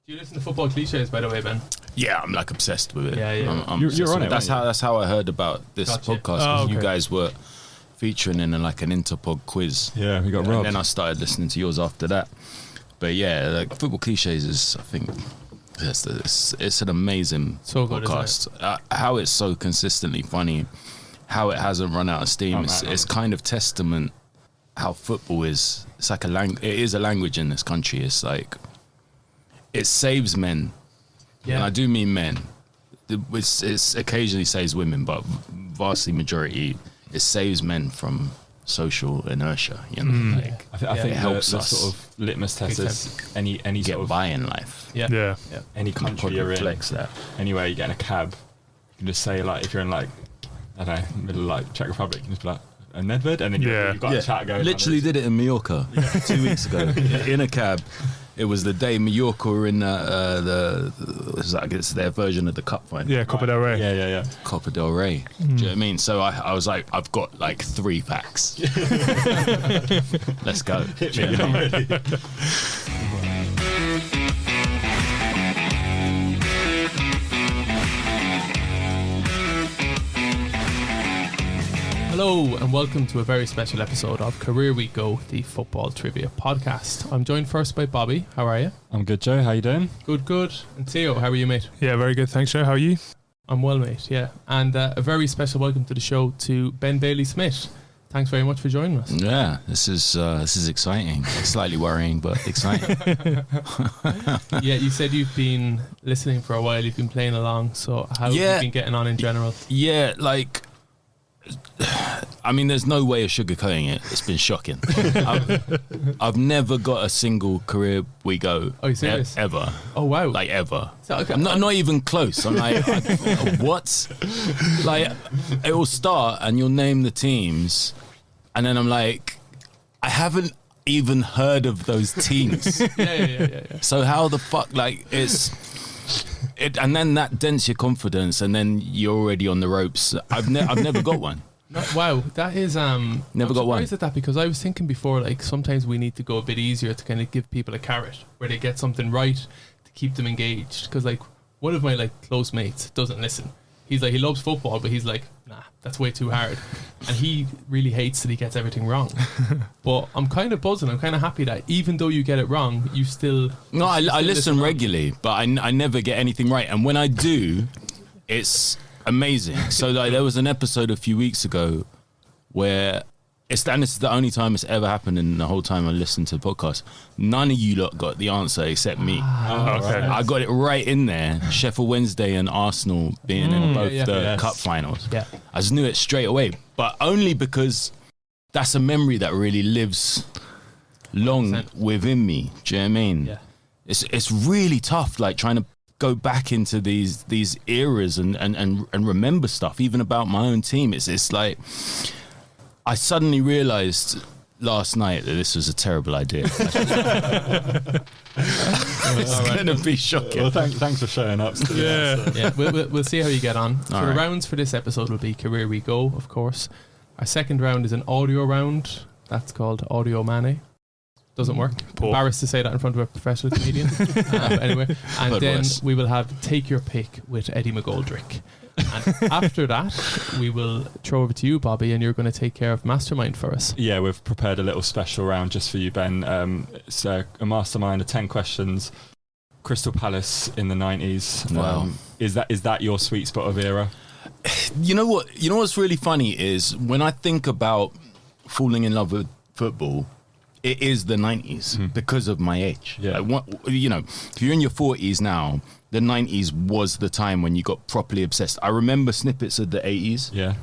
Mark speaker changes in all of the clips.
Speaker 1: Do you listen to football cliches, by the way, Ben?
Speaker 2: Yeah, I'm like obsessed with it.
Speaker 1: Yeah.
Speaker 3: You're on it.
Speaker 2: That's how I heard about this
Speaker 1: Gotcha.
Speaker 2: podcast. 'Cause you guys were featuring in like an Interpod quiz.
Speaker 3: Yeah, we got robbed.
Speaker 2: And then I started listening to yours after that. But yeah, like football cliches is, I think, it's an amazing podcast. How it's so consistently funny, how it hasn't run out of steam. It's kind of testament how football is. It's like it is a language in this country. It's like it saves men, and I do mean men. It's occasionally saves women, but vastly majority it saves men from social inertia. You know, like
Speaker 3: I think
Speaker 2: it helps
Speaker 3: the
Speaker 2: us
Speaker 3: sort of litmus test is any
Speaker 2: get
Speaker 3: sort of
Speaker 2: by in life.
Speaker 1: Yeah.
Speaker 3: any country you're in,
Speaker 2: that.
Speaker 3: anywhere you get in a cab, you can just say like if you're in like I don't know middle of like Czech Republic, you can just be like a Nedved, and then you've got a chat going.
Speaker 2: Literally did it in Mallorca 2 weeks ago in a cab. It was the day Mallorca were in it's their version of the cup final.
Speaker 4: Yeah, Copa del Rey.
Speaker 3: Yeah.
Speaker 2: Copa del Rey. Do you know what I mean? So I was like, I've got like 3 facts. Let's go.
Speaker 3: Hit me, I'm ready.
Speaker 1: Hello and welcome to a very special episode of Career We Go, the football trivia podcast. I'm joined first by Bobby. How are you?
Speaker 3: I'm good, Joe. How you doing?
Speaker 1: Good. And Theo, how are you, mate?
Speaker 4: Yeah, very good. Thanks, Joe. How are you?
Speaker 1: I'm well, mate. Yeah. And a very special welcome to the show to Ben Bailey-Smith. Thanks very much for joining us.
Speaker 2: Yeah, this is exciting. Slightly worrying, but exciting.
Speaker 1: Yeah, you said you've been listening for a while. You've been playing along. So how have you been getting on in general?
Speaker 2: Yeah, like, I mean, there's no way of sugarcoating it. It's been shocking. I've never got a single Career We Go.
Speaker 1: Oh, you serious?
Speaker 2: Ever.
Speaker 1: Oh, wow.
Speaker 2: Like, ever.
Speaker 1: So, okay.
Speaker 2: I'm not even close. I'm like, what? Like, it will start and you'll name the teams, and then I'm like, I haven't even heard of those teams.
Speaker 1: Yeah.
Speaker 2: So how the fuck, like, and then that dents your confidence, and then you're already on the ropes. I've never got one.
Speaker 1: Wow, that is
Speaker 2: never got one.
Speaker 1: I'm surprised at that, because I was thinking before, like, sometimes we need to go a bit easier to kind of give people a carrot where they get something right to keep them engaged. Because like one of my like close mates doesn't listen. He's like, he loves football, but he's like, nah, that's way too hard, and he really hates that he gets everything wrong. But I'm kind of buzzing. I'm kind of happy that even though you get it wrong, you still.
Speaker 2: No, I listen regularly, but I never get anything right, and when I do, it's amazing. So like, there was an episode a few weeks ago where this is the only time it's ever happened in the whole time I listened to the podcast. None of you lot got the answer except me.
Speaker 4: Okay.
Speaker 2: I got it right in there. Sheffield Wednesday and Arsenal being in both the cup finals.
Speaker 1: Yeah.
Speaker 2: I just knew it straight away, but only because that's a memory that really lives long
Speaker 1: 100%.
Speaker 2: within me. Do you know what I mean?
Speaker 1: Yeah.
Speaker 2: It's really tough, like trying to go back into these eras and remember stuff, even about my own team. It's like I suddenly realised last night that this was a terrible idea. It's going to be shocking.
Speaker 3: Well, thanks for showing up.
Speaker 1: Yeah, we'll see how you get on. So
Speaker 2: All
Speaker 1: the
Speaker 2: right.
Speaker 1: rounds for this episode will be Career We Go, of course. Our second round is an audio round. That's called Audio Mane. Doesn't work.
Speaker 4: Poor.
Speaker 1: Embarrassed to say that in front of a professional comedian. But anyway, and
Speaker 2: But
Speaker 1: then
Speaker 2: worse.
Speaker 1: we will have Take Your Pick with Eddie McGoldrick. And after that, we will throw over to you, Bobby, and you're going to take care of Mastermind for us.
Speaker 3: Yeah, we've prepared a little special round just for you, Ben. It's a mastermind of 10 questions. Crystal Palace in the 90s.
Speaker 2: Wow.
Speaker 3: Is that your sweet spot of era?
Speaker 2: You know what's really funny is when I think about falling in love with football, it is the 90s because of my age.
Speaker 3: Yeah.
Speaker 2: Like, if you're in your 40s now, the 90s was the time when you got properly obsessed. I remember snippets of the 80s.
Speaker 3: Yeah.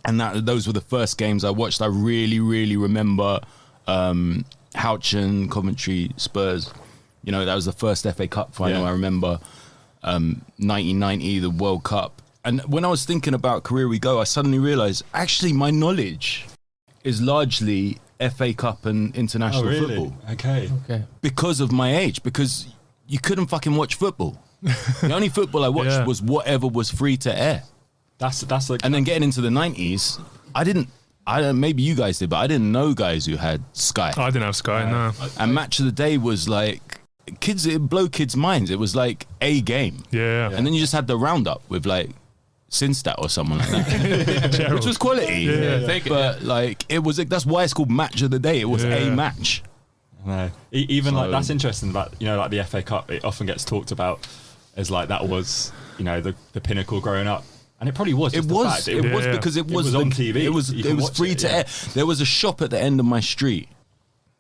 Speaker 2: And those were the first games I watched. I really, really remember Houchin, Coventry, Spurs. You know, that was the first FA Cup final.
Speaker 3: Yeah.
Speaker 2: I remember 1990, the World Cup. And when I was thinking about Career We Go, I suddenly realised, actually, my knowledge is largely FA Cup and international football.
Speaker 3: Okay.
Speaker 2: Because of my age, because you couldn't fucking watch football. The only football I watched was whatever was free to air.
Speaker 3: That's like.
Speaker 2: And then getting into the 90s, I don't, maybe you guys did, but I didn't know guys who had Sky.
Speaker 4: I didn't have Sky, no.
Speaker 2: And Match of the Day was like, it blew kids' minds. It was like a game.
Speaker 4: Yeah.
Speaker 2: And then you just had the roundup with like Sinstat or someone like that, which was quality. But like that's why it's called Match of the Day. It was a match.
Speaker 3: No, even like that's interesting. But like the FA Cup, it often gets talked about as like that was the pinnacle growing up. And it probably was. It was
Speaker 2: because it was
Speaker 3: on TV.
Speaker 2: It was free to air. There was a shop at the end of my street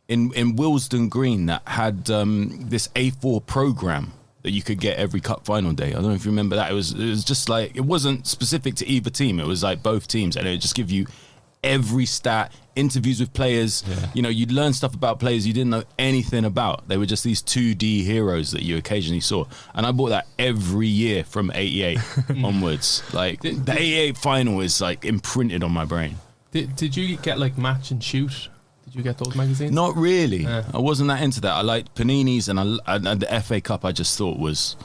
Speaker 2: in Willesden Green that had this A4 program that you could get every cup final day. I don't know if you remember that. It was just like, it wasn't specific to either team. It was like both teams, and it would just give you every stat, interviews with players. You'd learn stuff about players you didn't know anything about. They were just these 2D heroes that you occasionally saw, and I bought that every year from 88 onwards. Like the 88 final is like imprinted on my brain.
Speaker 1: Did you get like Match and Shoot? Did you get those magazines?
Speaker 2: Not really. I wasn't that into that. I liked Panini's, and the FA Cup I just thought was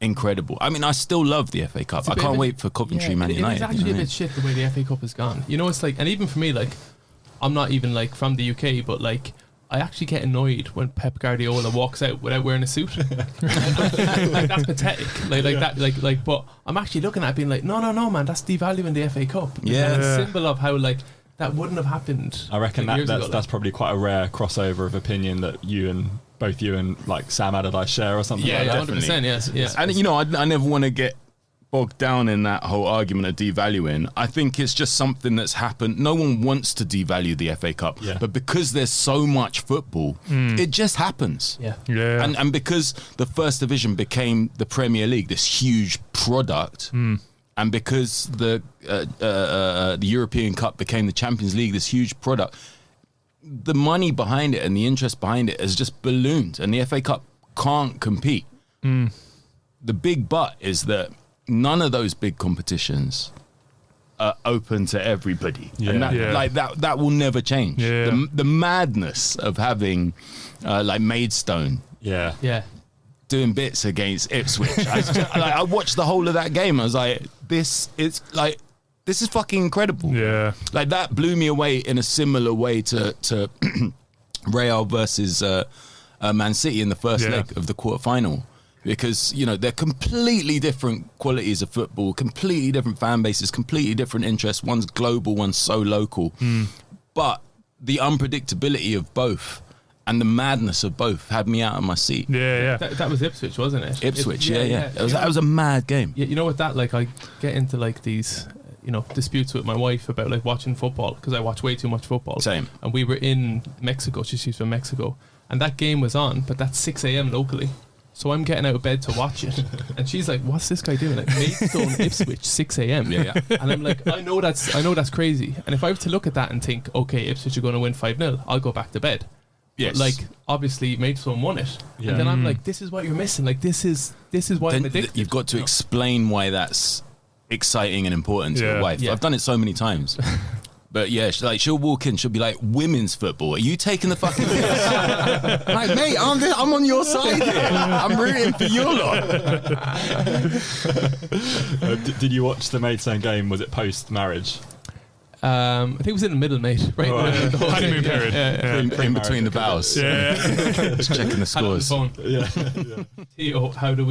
Speaker 2: incredible. I mean, I still love the FA Cup. I can't wait for Coventry Man United.
Speaker 1: It's actually a bit shit the way the FA Cup has gone. It's like, and even for me, like, I'm not even like from the UK, but like, I actually get annoyed when Pep Guardiola walks out without wearing a suit. Like that's pathetic. Like, but I'm actually looking at it being like, no, man, that's devaluing the FA Cup.
Speaker 2: Yeah,
Speaker 1: it's a symbol of how like that wouldn't have happened.
Speaker 3: I reckon that's probably quite a rare crossover of opinion that both you and like Sam Allardyce share or something.
Speaker 1: Yeah,
Speaker 3: like that.
Speaker 1: 100%. Yes.
Speaker 2: And I never want to get bogged down in that whole argument of devaluing. I think it's just something that's happened. No one wants to devalue the FA Cup, but because there's so much football, it just happens.
Speaker 1: Yeah.
Speaker 2: And because the First Division became the Premier League, this huge product, and because the European Cup became the Champions League, this huge product, the money behind it and the interest behind it has just ballooned, and the FA Cup can't compete. The big but is that none of those big competitions are open to everybody, and that will never change. The madness of having Maidstone doing bits against Ipswich. I watched the whole of that game. I was like, this is fucking incredible.
Speaker 4: Yeah,
Speaker 2: like that blew me away in a similar way to Real versus Man City in the first leg of the quarterfinal. Because, they're completely different qualities of football, completely different fan bases, completely different interests. One's global, one's so local. But the unpredictability of both and the madness of both had me out of my seat.
Speaker 4: Yeah.
Speaker 1: That was Ipswich, wasn't it?
Speaker 2: Ipswich, yeah. That was a mad game.
Speaker 1: Yeah, you know what that, like, I get into like these, disputes with my wife about like watching football because I watch way too much football.
Speaker 2: Same.
Speaker 1: And we were in Mexico. She's from Mexico. And that game was on, but that's 6 a.m. locally. So I'm getting out of bed to watch it, and she's like, "What's this guy doing?" Like Maidstone, Ipswich, 6 a.m.
Speaker 2: Yeah.
Speaker 1: And I'm like, I know that's crazy. And if I were to look at that and think, okay, Ipswich are going to win 5-0, I'll go back to bed.
Speaker 2: Yes.
Speaker 1: But like obviously Maidstone won it, and then I'm like, this is what you're missing. Like this is why I'm addicted.
Speaker 2: You've got to explain why that's exciting and important to your wife. I've done it so many times. But yeah, she'll walk in, she'll be like, women's football, are you taking the fucking piss? Like, mate, I'm on your side here. I'm rooting for your lot.
Speaker 3: Did you watch the Maidstone game? Was it post-marriage?
Speaker 1: I think it was in the middle, mate. Right,
Speaker 4: the honeymoon period.
Speaker 2: In between the vows. Just checking the scores.
Speaker 1: Theo, how do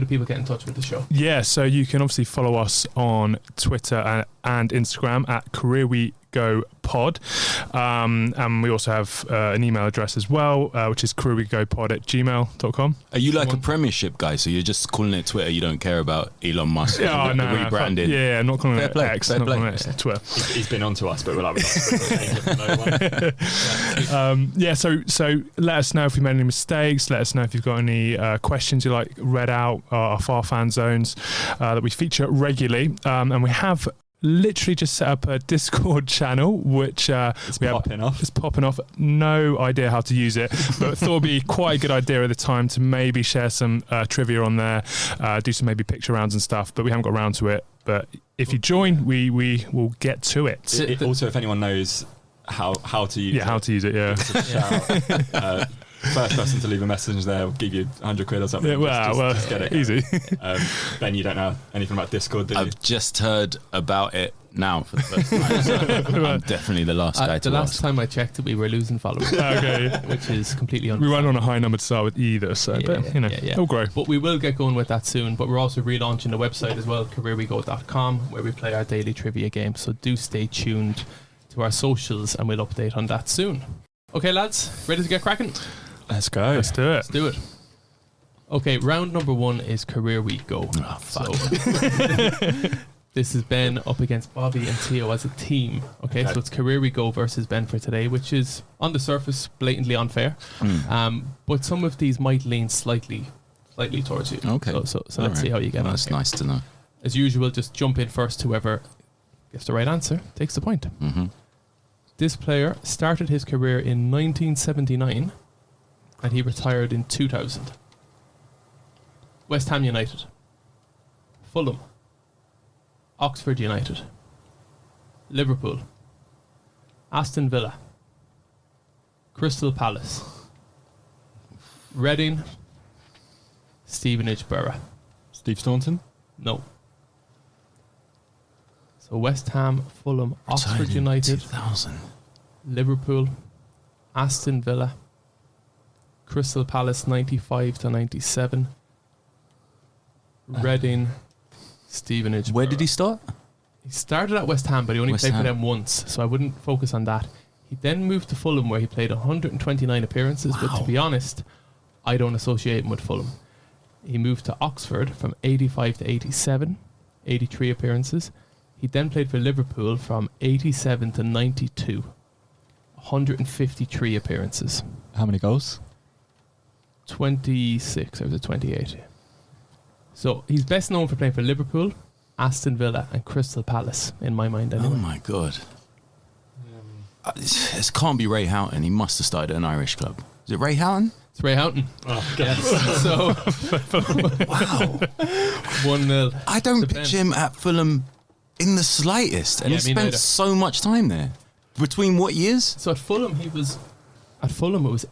Speaker 1: people get in touch with the show?
Speaker 4: Yeah, so you can obviously follow us on Twitter and Instagram at CareerWeGoPod. And we also have an email address as well, which is careerwegopod@gmail.com.
Speaker 2: Are you like a Premiership guy? So you're just calling it Twitter, you don't care about Elon Musk?
Speaker 4: The rebranding. Yeah, I'm not calling it X. Not calling it Twitter.
Speaker 3: He's been onto us, but we're like,
Speaker 4: so let us know if we made any mistakes. Let us know if you've got any questions you like read out, our Far Fan Zones that we feature regularly. And we have literally just set up a Discord channel, which it's popping off. No idea how to use it, but thought it'd be quite a good idea at the time to maybe share some trivia on there, do some maybe picture rounds and stuff, but we haven't got around to it. But if you join, we will get to it.
Speaker 3: Also, if anyone knows how to use it.
Speaker 4: How to use it,
Speaker 3: First person to leave a message there will give you 100 quid or something.
Speaker 4: Yeah, just get it. Easy.
Speaker 3: Ben, you don't know anything about Discord, do you?
Speaker 2: I've just heard about it now for the first time. So I'm definitely the last guy to
Speaker 1: The last
Speaker 2: ask.
Speaker 1: time I checked it, we were losing followers.
Speaker 4: Okay.
Speaker 1: Which is completely
Speaker 4: We weren't on a high number to start with either, so but it'll grow.
Speaker 1: But we will get going with that soon. But we're also relaunching the website as well, careerwego.com, where we play our daily trivia game. So do stay tuned to our socials, and we'll update on that soon. Okay, lads, ready to get cracking?
Speaker 4: Let's go. Let's do it.
Speaker 1: Let's do it. Okay, round number 1 is Career Week Go.
Speaker 2: Oh, fuck.
Speaker 1: So this is Ben up against Bobby and Theo as a team. Okay, so it's Career Week Go versus Ben for today, which is on the surface blatantly unfair. But some of these might lean slightly towards you.
Speaker 2: Okay.
Speaker 1: So let's see how you get on.
Speaker 2: That's nice to know.
Speaker 1: As usual, just jump in first. Whoever gets the right answer takes the point.
Speaker 2: Mm-hmm.
Speaker 1: This player started his career in 1979 and he retired in 2000. West Ham United, Fulham, Oxford United, Liverpool, Aston Villa, Crystal Palace, Reading, Stevenage Borough.
Speaker 3: Steve Staunton?
Speaker 1: No. So West Ham, Fulham, Oxford United,
Speaker 2: 2000.
Speaker 1: Liverpool, Aston Villa, Crystal Palace 95 to 97, Reading, Stevenage.
Speaker 2: Where did he start?
Speaker 1: He started at West Ham, but he only
Speaker 2: West
Speaker 1: played for
Speaker 2: Ham.
Speaker 1: them once, so I wouldn't focus on that. He then moved to Fulham, where he played 129 appearances, but to be honest, I don't associate him with Fulham. He moved to Oxford from 85 to 87, 83 appearances. He then played for Liverpool from 87 to 92, 153 appearances.
Speaker 3: How many goals?
Speaker 1: 26, or was it 28? So he's best known for playing for Liverpool, Aston Villa and Crystal Palace, in my mind anyway.
Speaker 2: Oh my god. This can't be Ray Houghton. He must have started at an Irish club. Is it Ray Houghton?
Speaker 1: It's Ray Houghton.
Speaker 3: Oh,
Speaker 1: yes. So,
Speaker 2: Wow.
Speaker 1: 1-0.
Speaker 2: I don't picture him at Fulham in the slightest. And
Speaker 1: Yeah,
Speaker 2: he
Speaker 1: me
Speaker 2: spent
Speaker 1: neither.
Speaker 2: so much time there. Between what years?
Speaker 1: So at Fulham, it was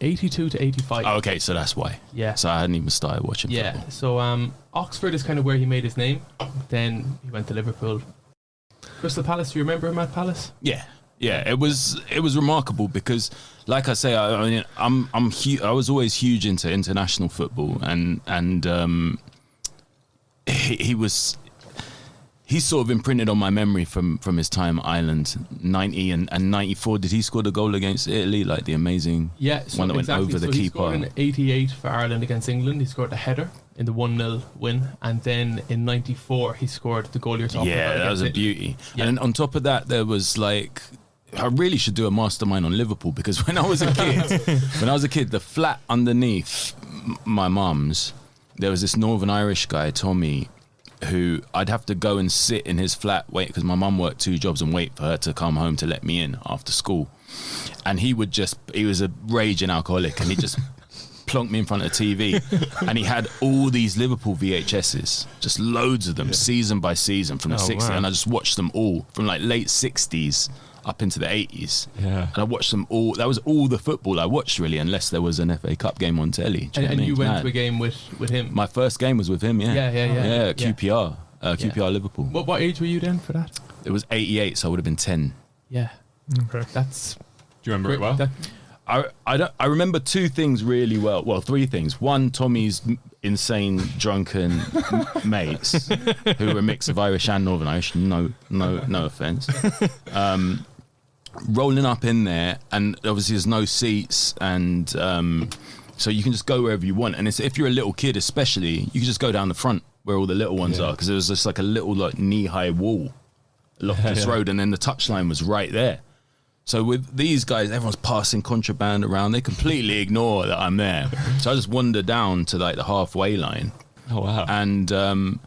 Speaker 1: 82 to 85.
Speaker 2: Oh, okay, so that's why.
Speaker 1: Yeah.
Speaker 2: So I hadn't even started watching
Speaker 1: Yeah.
Speaker 2: football.
Speaker 1: So Oxford is kind of where he made his name. Then he went to Liverpool. Crystal Palace, do you remember him at Palace?
Speaker 2: Yeah. Yeah, it was remarkable because, like I say, I mean, I was always huge into international football, and he's sort of imprinted on my memory from his time at Ireland, 90 and 94. Did he score the goal against Italy, like the amazing one that went over the
Speaker 1: He
Speaker 2: keeper?
Speaker 1: scored in 88 for Ireland against England. He scored a header in the 1-0 win, and then in 94 he scored the goal you're talking about.
Speaker 2: Yeah, that was a
Speaker 1: against
Speaker 2: beauty.
Speaker 1: Yeah.
Speaker 2: And on top of that, there was like, I really should do a mastermind on Liverpool, because when I was a kid, the flat underneath my mum's, there was this Northern Irish guy, Tommy, who I'd have to go and sit in his flat, wait, because my mum worked 2 jobs, and wait for her to come home to let me in after school. And he was a raging alcoholic, and he just plonked me in front of the TV, and he had all these Liverpool VHSs, just loads of them, season by season from the 60s,
Speaker 4: wow.
Speaker 2: and I just watched them all from like late 60s up into the 80s.
Speaker 3: Yeah.
Speaker 2: And I watched them all. That was all the football I watched, really, unless there was an FA Cup game on telly. Do you know what I
Speaker 1: And
Speaker 2: mean?
Speaker 1: you went
Speaker 2: Mad.
Speaker 1: to a game with him.
Speaker 2: My first game was with him, yeah.
Speaker 1: Yeah.
Speaker 2: QPR. QPR Liverpool.
Speaker 1: What age were you then for that?
Speaker 2: It was 88, so I would have been 10.
Speaker 1: Yeah.
Speaker 4: Okay.
Speaker 1: That's
Speaker 3: Do you remember it well?
Speaker 2: I remember 2 things really well. Well, 3 things. One, Tommy's insane drunken mates, who were a mix of Irish and Northern Irish. No offense. Rolling up in there, and obviously there's no seats, and so you can just go wherever you want. And if you're a little kid, especially, you can just go down the front where all the little ones are, because there was just like a little like knee-high wall along this road, and then the touchline was right there. So with these guys, everyone's passing contraband around. They completely ignore that I'm there. So I just wander down to like the halfway line.
Speaker 3: Oh, wow.
Speaker 2: And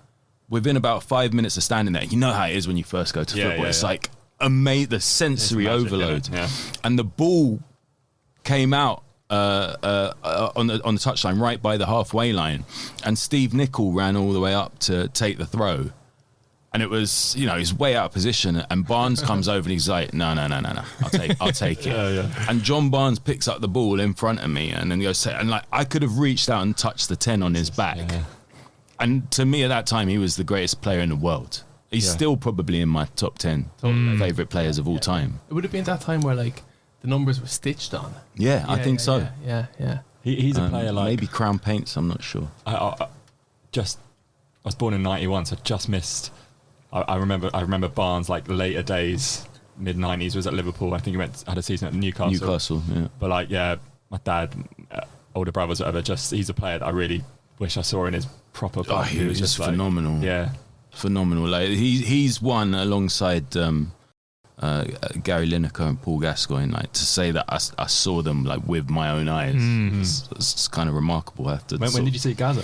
Speaker 2: within about 5 minutes of standing there, you know how it is when you first go to football. It's like the sensory overload.
Speaker 3: Yeah.
Speaker 2: And the ball came out on the touchline right by the halfway line. And Steve Nicol ran all the way up to take the throw. And it was, he's way out of position, and Barnes comes over and he's like, no, I'll take it.
Speaker 3: Yeah.
Speaker 2: And John Barnes picks up the ball in front of me, and then goes, and like I could have reached out and touched the 10 on his back.
Speaker 3: Yeah.
Speaker 2: And to me at that time, he was the greatest player in the world. He's still probably in my top 10 favourite players of all time.
Speaker 1: It would have been that time where like the numbers were stitched on.
Speaker 2: Yeah, I think so.
Speaker 1: Yeah.
Speaker 3: He's a player like
Speaker 2: maybe Crown Paints, I'm not sure.
Speaker 3: I was born in 91, so I just missed. I remember Barnes like later days, mid 90s, was at Liverpool. I think he had a season at Newcastle.
Speaker 2: Yeah.
Speaker 3: But like, my dad, older brothers, whatever. He's a player that I really wish I saw in his proper form.
Speaker 2: He was just phenomenal.
Speaker 3: Yeah,
Speaker 2: phenomenal. Like he's won alongside Gary Lineker and Paul Gascoigne. Like to say that I saw them like with my own eyes, it's kind of remarkable.
Speaker 3: When did you see Gaza?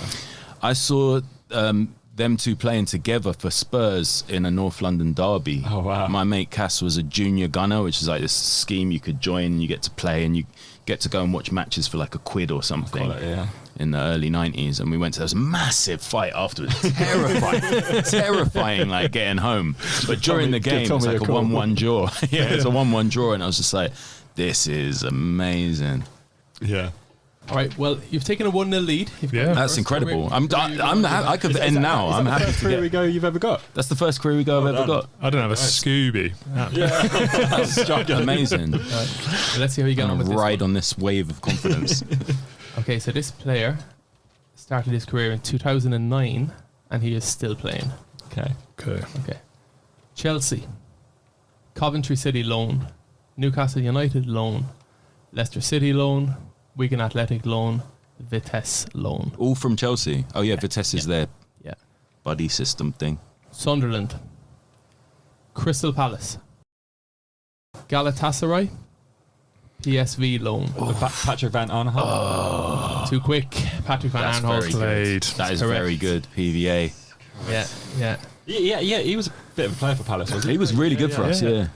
Speaker 2: I saw them two playing together for Spurs in a North London derby.
Speaker 3: Oh wow!
Speaker 2: My mate Cass was a junior gunner, which is like this scheme you could join. And you get to play and you get to go and watch matches for like £1 or something. In the early 90s, and we went to this massive fight afterwards. Terrifying, like getting home. But during the game, it's like a 1-1 draw. It's a 1-1 draw, and I was just like, this is amazing.
Speaker 3: Yeah.
Speaker 1: All right. Well, you've taken a 1-0 lead.
Speaker 2: That's incredible. I could end now. I'm happy to
Speaker 3: career we go you've ever got.
Speaker 2: That's the first career we go I've ever got.
Speaker 4: I don't have a Scooby.
Speaker 2: That's amazing.
Speaker 1: Let's see how you get on with this.
Speaker 2: Ride on this wave of confidence.
Speaker 1: Okay, so this player started his career in 2009, and he is still playing.
Speaker 3: Okay.
Speaker 1: Chelsea, Coventry City loan, Newcastle United loan, Leicester City loan, Wigan Athletic loan, Vitesse loan.
Speaker 2: All from Chelsea. Oh yeah, Vitesse is their buddy system thing.
Speaker 1: Sunderland, Crystal Palace, Galatasaray, PSV loan.
Speaker 3: Patrick Van Aanholt.
Speaker 1: Too quick. Patrick Van Aanholt
Speaker 4: played.
Speaker 2: That is very good. PVA.
Speaker 1: Yeah.
Speaker 3: He was a bit of a player for Palace, wasn't he?
Speaker 2: He was really good for us. Yeah.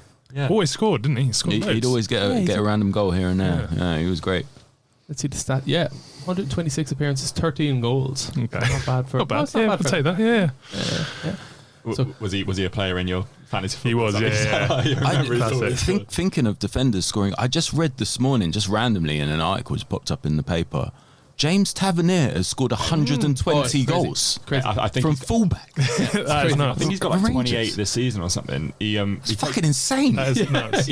Speaker 4: Always scored, didn't he?
Speaker 2: He'd always get a random goal here and there. Yeah, he was great.
Speaker 1: Let's see the stat. 126 appearances, 13 goals.
Speaker 4: Okay.
Speaker 1: Not bad for.
Speaker 4: Not bad.
Speaker 1: Not
Speaker 4: I'll take that. Yeah.
Speaker 3: So, was he a player in your fantasy football?
Speaker 4: He was,
Speaker 2: Thinking of defenders scoring, I just read this morning, just randomly in an article which popped up in the paper, James Tavernier has scored 120 goals
Speaker 3: I think
Speaker 2: from fullback.
Speaker 4: I
Speaker 3: think he's got like 28 this season or something.
Speaker 2: It's fucking insane.
Speaker 4: That is nuts.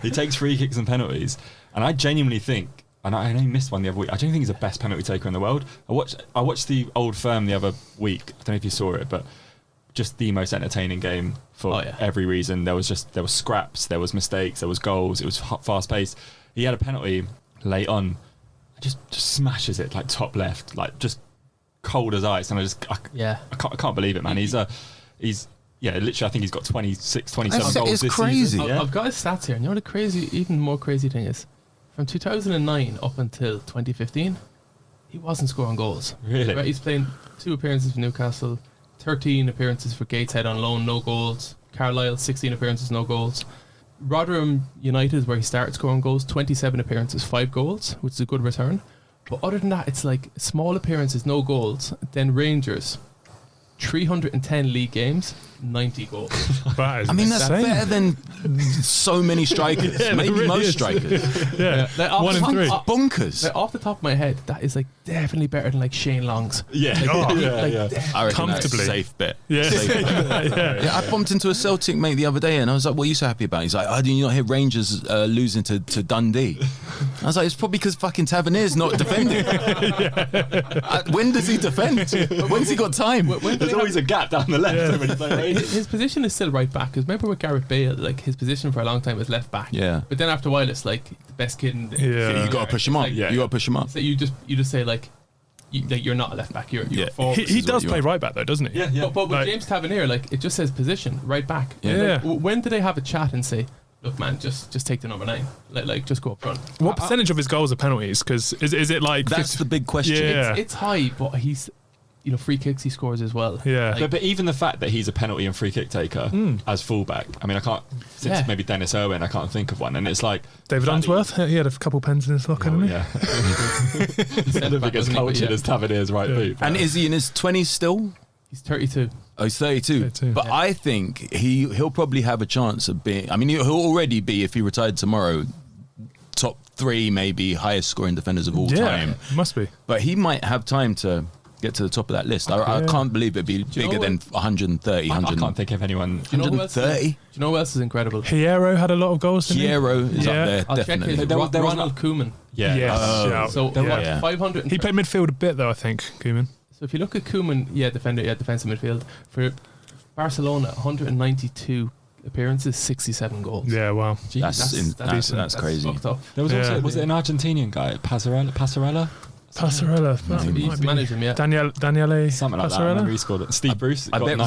Speaker 3: he takes free kicks and penalties, and I genuinely think, and I only missed one the other week, I don't think he's the best penalty taker in the world. I watched the Old Firm the other week. I don't know if you saw it, but just the most entertaining game for every reason. There was scraps, there was mistakes, there was goals. It was fast paced. He had a penalty late on, just smashes it like top left, like just cold as ice. And I can't believe it, man. He's literally, I think he's got 26, 27 goals
Speaker 2: it's
Speaker 3: this
Speaker 2: crazy.
Speaker 3: season.
Speaker 1: I've got his stats here. And you know the even more crazy thing is, from 2009 up until 2015, he wasn't scoring goals.
Speaker 3: Really?
Speaker 1: Right? He's playing 2 appearances for Newcastle, 13 appearances for Gateshead on loan, no goals. Carlisle, 16 appearances, no goals. Rotherham United, where he started scoring goals, 27 appearances, 5 goals, which is a good return. But other than that, it's like small appearances, no goals. Then Rangers, 310 league games, 90 goals.
Speaker 2: That's better than so many strikers. Maybe
Speaker 4: really
Speaker 2: most
Speaker 4: is.
Speaker 2: strikers.
Speaker 4: Like 1 in 3.
Speaker 2: Bonkers.
Speaker 1: Like off the top of my head, that is like definitely better than like Shane Long's.
Speaker 2: I reckon
Speaker 4: Comfortably.
Speaker 2: that's a safe bet.
Speaker 4: Yeah.
Speaker 2: I bumped into a Celtic mate the other day and I was like, what are you so happy about? He's like, did you not hear Rangers losing to Dundee? I was like, it's probably because fucking Tavernier's not defending. When does he defend? When's he got time?
Speaker 3: There's always a gap down the left.
Speaker 1: His position is still right back, because remember with Gareth Bale, like his position for a long time was left back.
Speaker 2: Yeah.
Speaker 1: But then after a while, it's like the best kid in the
Speaker 2: You got to push him up. You got to push him up.
Speaker 1: So you just say like you're not a left back. You're a forward.
Speaker 4: He does play right back though, doesn't he?
Speaker 1: But with like, James Tavernier, like it just says position right back.
Speaker 2: Yeah.
Speaker 1: Like, when do they have a chat and say, look, man, just take the number 9. Like just go up front.
Speaker 4: What percentage of his goals are penalties? Because is it like
Speaker 2: that's
Speaker 4: 50?
Speaker 2: the big question.
Speaker 4: Yeah.
Speaker 1: It's high, but he's free kicks he scores as well.
Speaker 4: Yeah.
Speaker 1: Like,
Speaker 3: But even the fact that he's a penalty and free kick taker as fullback, I mean, I can't, since maybe Dennis Irwin, I can't think of one. And it's like
Speaker 4: David Unsworth, he had a couple pens in his locker, didn't he?
Speaker 3: Yeah. I don't think as cultured as Tavernier's right boot.
Speaker 2: And is he in his 20s still?
Speaker 1: he's 32.
Speaker 2: Oh, he's 32. But I think he'll probably have a chance of being. I mean, he'll already be, if he retired tomorrow, top 3, maybe highest scoring defenders of all time.
Speaker 4: Must be.
Speaker 2: But he might have time to get to the top of that list. I can't believe it'd be bigger than 130.
Speaker 3: I can't think of anyone.
Speaker 2: 130.
Speaker 1: Do you know who else is incredible?
Speaker 4: Hierro had a lot of goals.
Speaker 2: Hierro is up there,
Speaker 1: I'll
Speaker 2: definitely.
Speaker 1: check his Ronald Koeman.
Speaker 3: Yeah.
Speaker 4: Yes.
Speaker 1: So 500.
Speaker 4: He played midfield a bit though, I think. Koeman.
Speaker 1: So if you look at Koeman, defensive midfield for Barcelona, 192 appearances, 67 goals.
Speaker 4: Yeah, wow.
Speaker 1: Jeez,
Speaker 2: That's crazy.
Speaker 3: There was also was it an Argentinian guy, Passarella?
Speaker 1: He's managed him,
Speaker 4: Daniele
Speaker 3: something like that. I remember he scored it. Steve Bruce.
Speaker 2: I bet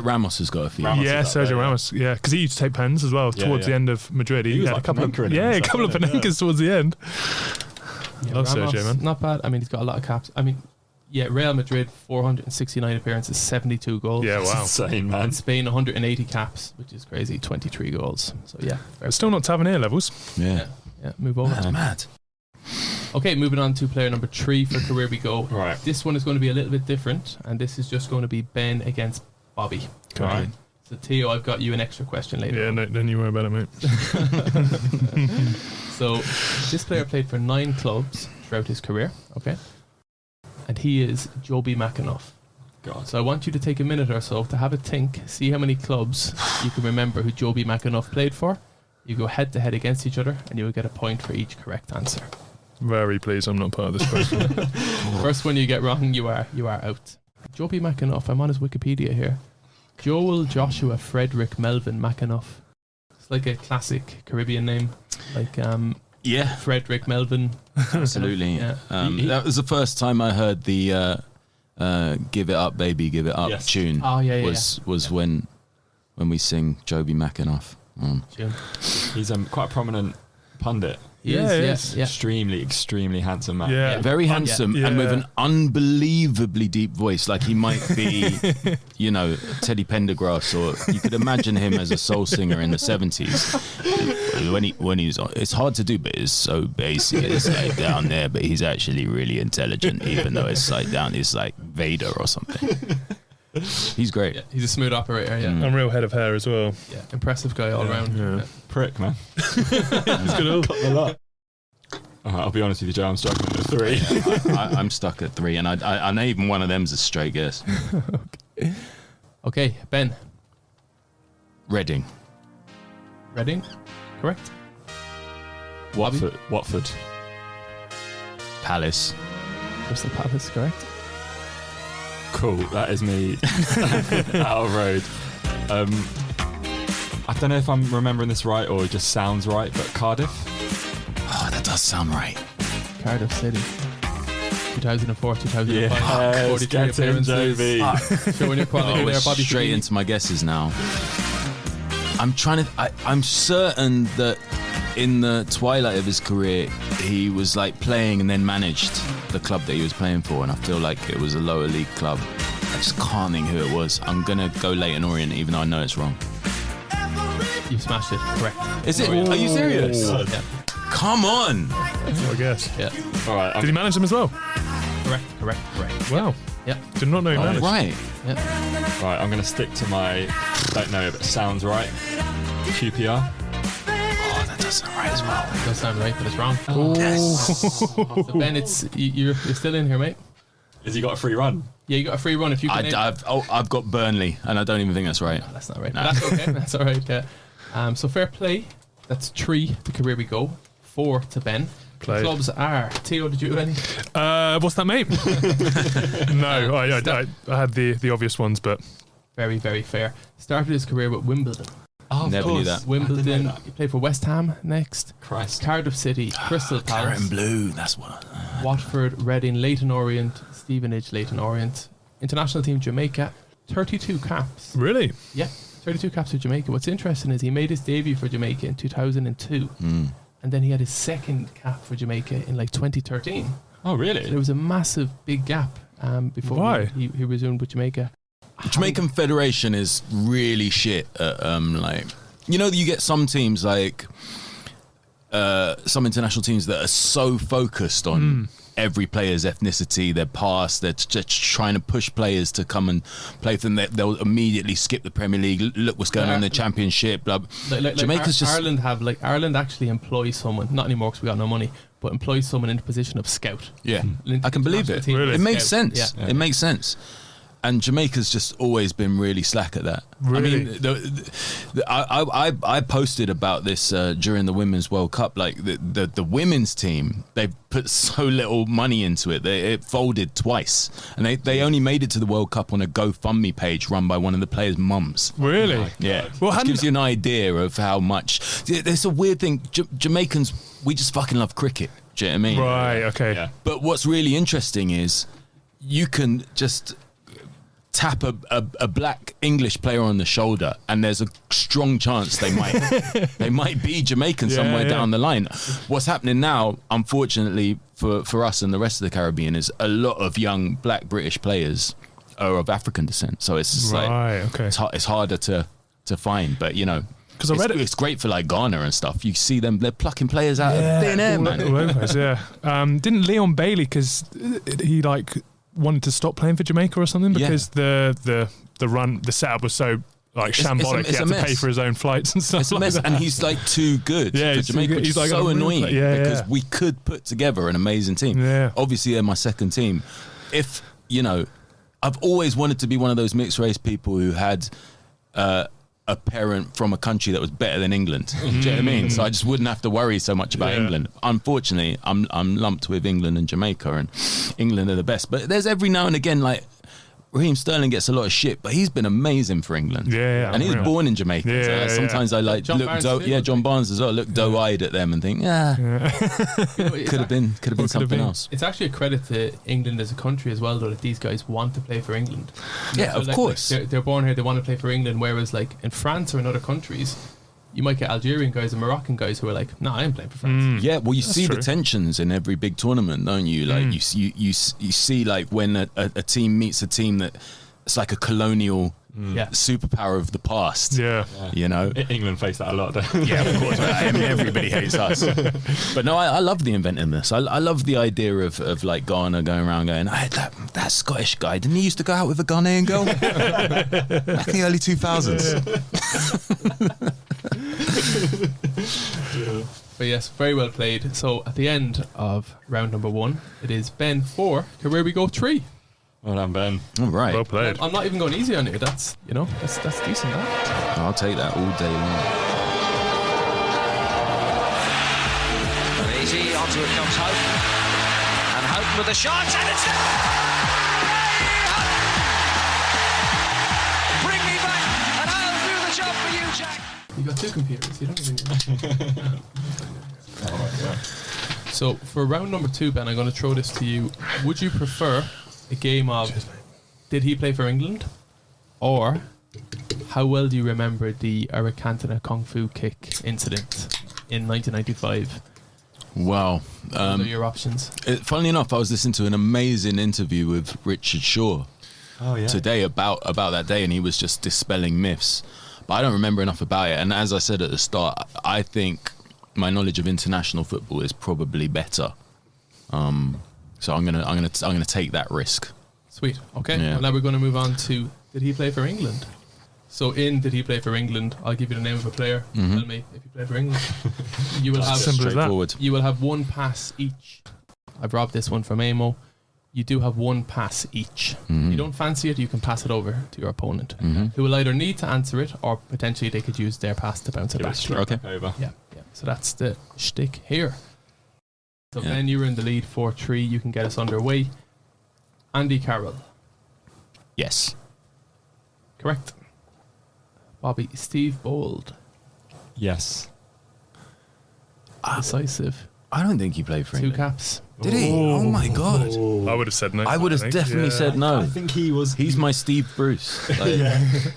Speaker 2: Ramos has got a few.
Speaker 4: Sergio Ramos. Yeah, because he used to take pens as well towards the end of Madrid. He had
Speaker 3: like
Speaker 4: a couple of
Speaker 3: Panenkas
Speaker 4: towards the end. Love Sergio, man.
Speaker 1: Not bad. I mean, he's got a lot of caps. I mean, Real Madrid 469 appearances, 72 goals.
Speaker 4: Yeah, wow,
Speaker 3: that's insane, man.
Speaker 1: Spain 180 caps, which is crazy, 23 goals. So
Speaker 4: but still not Tavernier levels.
Speaker 1: Yeah. Move over.
Speaker 2: That's mad.
Speaker 1: Okay, moving on to player number 3 for career we go.
Speaker 3: Right.
Speaker 1: This one is going to be a little bit different, and this is just going to be Ben against Bobby.
Speaker 3: Right.
Speaker 1: So Theo, I've got you an extra question later.
Speaker 4: Yeah, no, don't you worry about it, mate.
Speaker 1: So this player played for 9 clubs throughout his career. Okay. And he is Jobi McAnuff.
Speaker 3: God.
Speaker 1: So I want you to take a minute or so to have a think, see how many clubs you can remember who Jobi McAnuff played for. You go head to head against each other, and you will get a point for each correct answer.
Speaker 4: Very pleased I'm not part of this question.
Speaker 1: First one you get wrong, you are out. Jobi McAnuff, I'm on his Wikipedia here. Joel Joshua Frederick Melvin McAnuff. It's like a classic Caribbean name, like Frederick Melvin.
Speaker 2: Absolutely.
Speaker 1: Yeah.
Speaker 2: That was the first time I heard the "Give It Up, Baby, Give It Up" tune.
Speaker 1: Oh
Speaker 2: Was when we sing Jobi McAnuff.
Speaker 3: He's quite a prominent pundit.
Speaker 1: He is.
Speaker 3: Extremely handsome man.
Speaker 4: Yeah.
Speaker 2: Very handsome and with an unbelievably deep voice. Like he might be, Teddy Pendergrass, or you could imagine him as a soul singer in the 70s. When he's on, it's hard to do, but it's so basic. It's like down there, but he's actually really intelligent, even though it's like down. It's like Vader or something. He's great.
Speaker 1: Yeah, he's a smooth operator. Yeah,
Speaker 4: Unreal head of hair as well.
Speaker 1: Yeah, impressive guy all around.
Speaker 4: Yeah.
Speaker 3: Prick, man.
Speaker 4: He's good.
Speaker 3: I'll be honest with you, Joe. I'm struggling with 3.
Speaker 2: I'm stuck at 3, and I know even one of them's a straight guess.
Speaker 1: Okay, Ben.
Speaker 2: Reading.
Speaker 1: Correct.
Speaker 3: Watford.
Speaker 2: Palace.
Speaker 1: Crystal Palace, correct.
Speaker 3: Cool, that is me out of road. I don't know if I'm remembering this right or it just sounds right, but Cardiff.
Speaker 2: Oh, that does sound right.
Speaker 1: Cardiff City. 2004, 2005.
Speaker 3: Yeah,
Speaker 1: 43 appearances. Showing your quality there, Bobby.
Speaker 2: Straight into my guesses now. I'm certain that in the twilight of his career, he was like playing and then managed the club that he was playing for, and I feel like it was a lower league club. I just can't think who it was. I'm gonna go Leyton Orient, even though I know it's wrong.
Speaker 1: You smashed it. Correct.
Speaker 2: Is it? Are you serious?
Speaker 1: Yeah.
Speaker 2: Come on.
Speaker 4: That's what I guess.
Speaker 1: Yeah.
Speaker 3: All right.
Speaker 4: Did he manage them as well?
Speaker 1: Correct.
Speaker 4: Wow.
Speaker 1: Yeah.
Speaker 4: Did not know he managed.
Speaker 2: Right.
Speaker 1: Yeah.
Speaker 3: Right, I'm going to stick to my, don't know, but sounds right. QPR.
Speaker 2: Oh, that does sound right as well.
Speaker 1: It does sound right, but it's wrong.
Speaker 2: Yes.
Speaker 1: So Ben, you're still in here, mate.
Speaker 3: Has he got a free run?
Speaker 1: Yeah, you got a free run if you can.
Speaker 2: I've got Burnley, and I don't even think that's right.
Speaker 1: No, that's not right.
Speaker 2: No.
Speaker 1: But that's okay. That's all right. Yeah. So fair play. That's 3 to career we go. 4 to Ben.
Speaker 4: Played.
Speaker 1: The clubs are. Theo, did you have any?
Speaker 4: What's that, mate? No, I had the obvious ones, but
Speaker 1: Very, very fair. Started his career with Wimbledon.
Speaker 3: Oh,
Speaker 2: Never knew that.
Speaker 1: Wimbledon. He played for West Ham next.
Speaker 3: Christ.
Speaker 1: Cardiff City, Crystal
Speaker 2: Claret
Speaker 1: Palace,
Speaker 2: and Blue, that's what.
Speaker 1: Watford, Reading, Leyton Orient, Stevenage, Leyton Orient. International team Jamaica, 32 caps.
Speaker 4: really,
Speaker 1: Yeah, 32 caps for Jamaica. What's interesting is he made his debut for Jamaica in 2002, and then he had his second cap for Jamaica in like 2013.
Speaker 3: Oh, really?
Speaker 1: So there was a massive, big gap before
Speaker 4: Why?
Speaker 1: he resumed with Jamaica.
Speaker 2: The Jamaican Federation is really shit at, you get some teams like some international teams that are so focused on every player's ethnicity, their past. They're just trying to push players to come and play for them. They'll immediately skip the Premier League. Look what's going on in the Championship. Jamaica's just
Speaker 1: Ireland actually employs someone, not anymore because we got no money, but employs someone in the position of scout.
Speaker 2: Yeah, I can believe it.
Speaker 4: Really?
Speaker 2: It makes sense.
Speaker 1: Yeah.
Speaker 2: It makes sense. And Jamaica's just always been really slack at that.
Speaker 4: Really?
Speaker 2: I mean, I posted about this during the Women's World Cup. Like the women's team, they put so little money into it. It folded twice, and they only made it to the World Cup on a GoFundMe page run by one of the players' mums.
Speaker 4: Really?
Speaker 2: Yeah.
Speaker 4: Well,
Speaker 2: Which gives you an idea of how much. There's a weird thing. Jamaicans, we just fucking love cricket. Do you know what I mean?
Speaker 4: Right. Okay.
Speaker 3: Yeah.
Speaker 2: But what's really interesting is you can just tap a black English player on the shoulder and there's a strong chance they might be Jamaican somewhere down the line. What's happening now, unfortunately for us and the rest of the Caribbean, is a lot of young black British players are of African descent, so it's it's harder to find. But you know, because it's great for like Ghana and stuff. You see them, they're plucking players out of thin air, man.
Speaker 4: Didn't Leon Bailey, because he wanted to stop playing for Jamaica or something because the setup was so shambolic. He had to pay for his own flights and stuff.
Speaker 2: It's a mess, and he's too good for Jamaica, which is so annoying because we could put together an amazing team.
Speaker 4: Yeah.
Speaker 2: Obviously, they're my second team. If you know, I've always wanted to be one of those mixed race people who had a parent from a country that was better than England. Do you know what I mean? So I just wouldn't have to worry so much about England. Unfortunately, I'm lumped with England and Jamaica, and England are the best. But there's every now and again, like Raheem Sterling gets a lot of shit, but he's been amazing for England. And he was born in Jamaica. Sometimes I John Barnes as well. Look doe-eyed at them and think, could have been something else.
Speaker 1: It's actually a credit to England as a country as well, though, that these guys want to play for England.
Speaker 2: Of course.
Speaker 1: They're born here, they want to play for England, whereas like in France or in other countries, you might get Algerian guys and Moroccan guys who are like, no, I ain't playing for France.
Speaker 2: Yeah, well, you see the tensions in every big tournament, don't you? Like you see like when a team meets a team that it's like a colonial superpower of the past. You know,
Speaker 3: England face that a lot.
Speaker 2: Of course. I mean, everybody hates us. But no, I love the inventiveness. I love the idea of like Ghana going around going, that Scottish guy, didn't he used to go out with a Ghanaian girl back in the early 2000s?
Speaker 1: But yes, very well played. So at the end of round number 1, it is Ben 4, where we go 3.
Speaker 3: Well done, Ben.
Speaker 2: All right.
Speaker 4: Well played.
Speaker 1: I'm not even going easy on you. That's decent.
Speaker 2: I'll take that all day long.
Speaker 5: Easy, onto it comes Houghton. And Houghton with a shot, and it's bring me back, and I'll do the job for you, Jack.
Speaker 1: You got 2 computers. You don't even. So for round number 2, Ben, I'm going to throw this to you. Would you prefer a game of did he play for England, or how well do you remember the Eric Cantona Kung Fu kick incident in 1995?
Speaker 2: Wow.
Speaker 1: What are your options?
Speaker 2: Funnily enough, I was listening to an amazing interview with Richard Shaw today about that day, and he was just dispelling myths. But I don't remember enough about it. And as I said at the start, I think my knowledge of international football is probably better. So I'm gonna take that risk.
Speaker 1: Sweet. Okay.
Speaker 2: Yeah.
Speaker 1: Well, now we're going to move on to did he play for England? So in did he play for England? I'll give you the name of a player. Tell me if he played for England. You will have
Speaker 2: straightforward.
Speaker 1: You will have 1 pass each. I've robbed this one from Amo. You do have 1 pass each. You don't fancy it, you can pass it over to your opponent, who will either need to answer it or potentially they could use their pass to bounce it back.
Speaker 3: Okay. Over.
Speaker 1: Yeah. So that's the shtick here. So Ben, you were in the lead 4-3. You can get us underway. Andy Carroll.
Speaker 2: Yes.
Speaker 1: Correct. Bobby, Steve Bould.
Speaker 3: Yes.
Speaker 1: Decisive.
Speaker 2: I don't think he played for
Speaker 1: 2
Speaker 2: England.
Speaker 1: caps.
Speaker 2: Did he? Oh my God.
Speaker 4: I would have said no.
Speaker 2: I would have definitely said no.
Speaker 3: I think he was.
Speaker 2: He's my Steve Bruce. Like,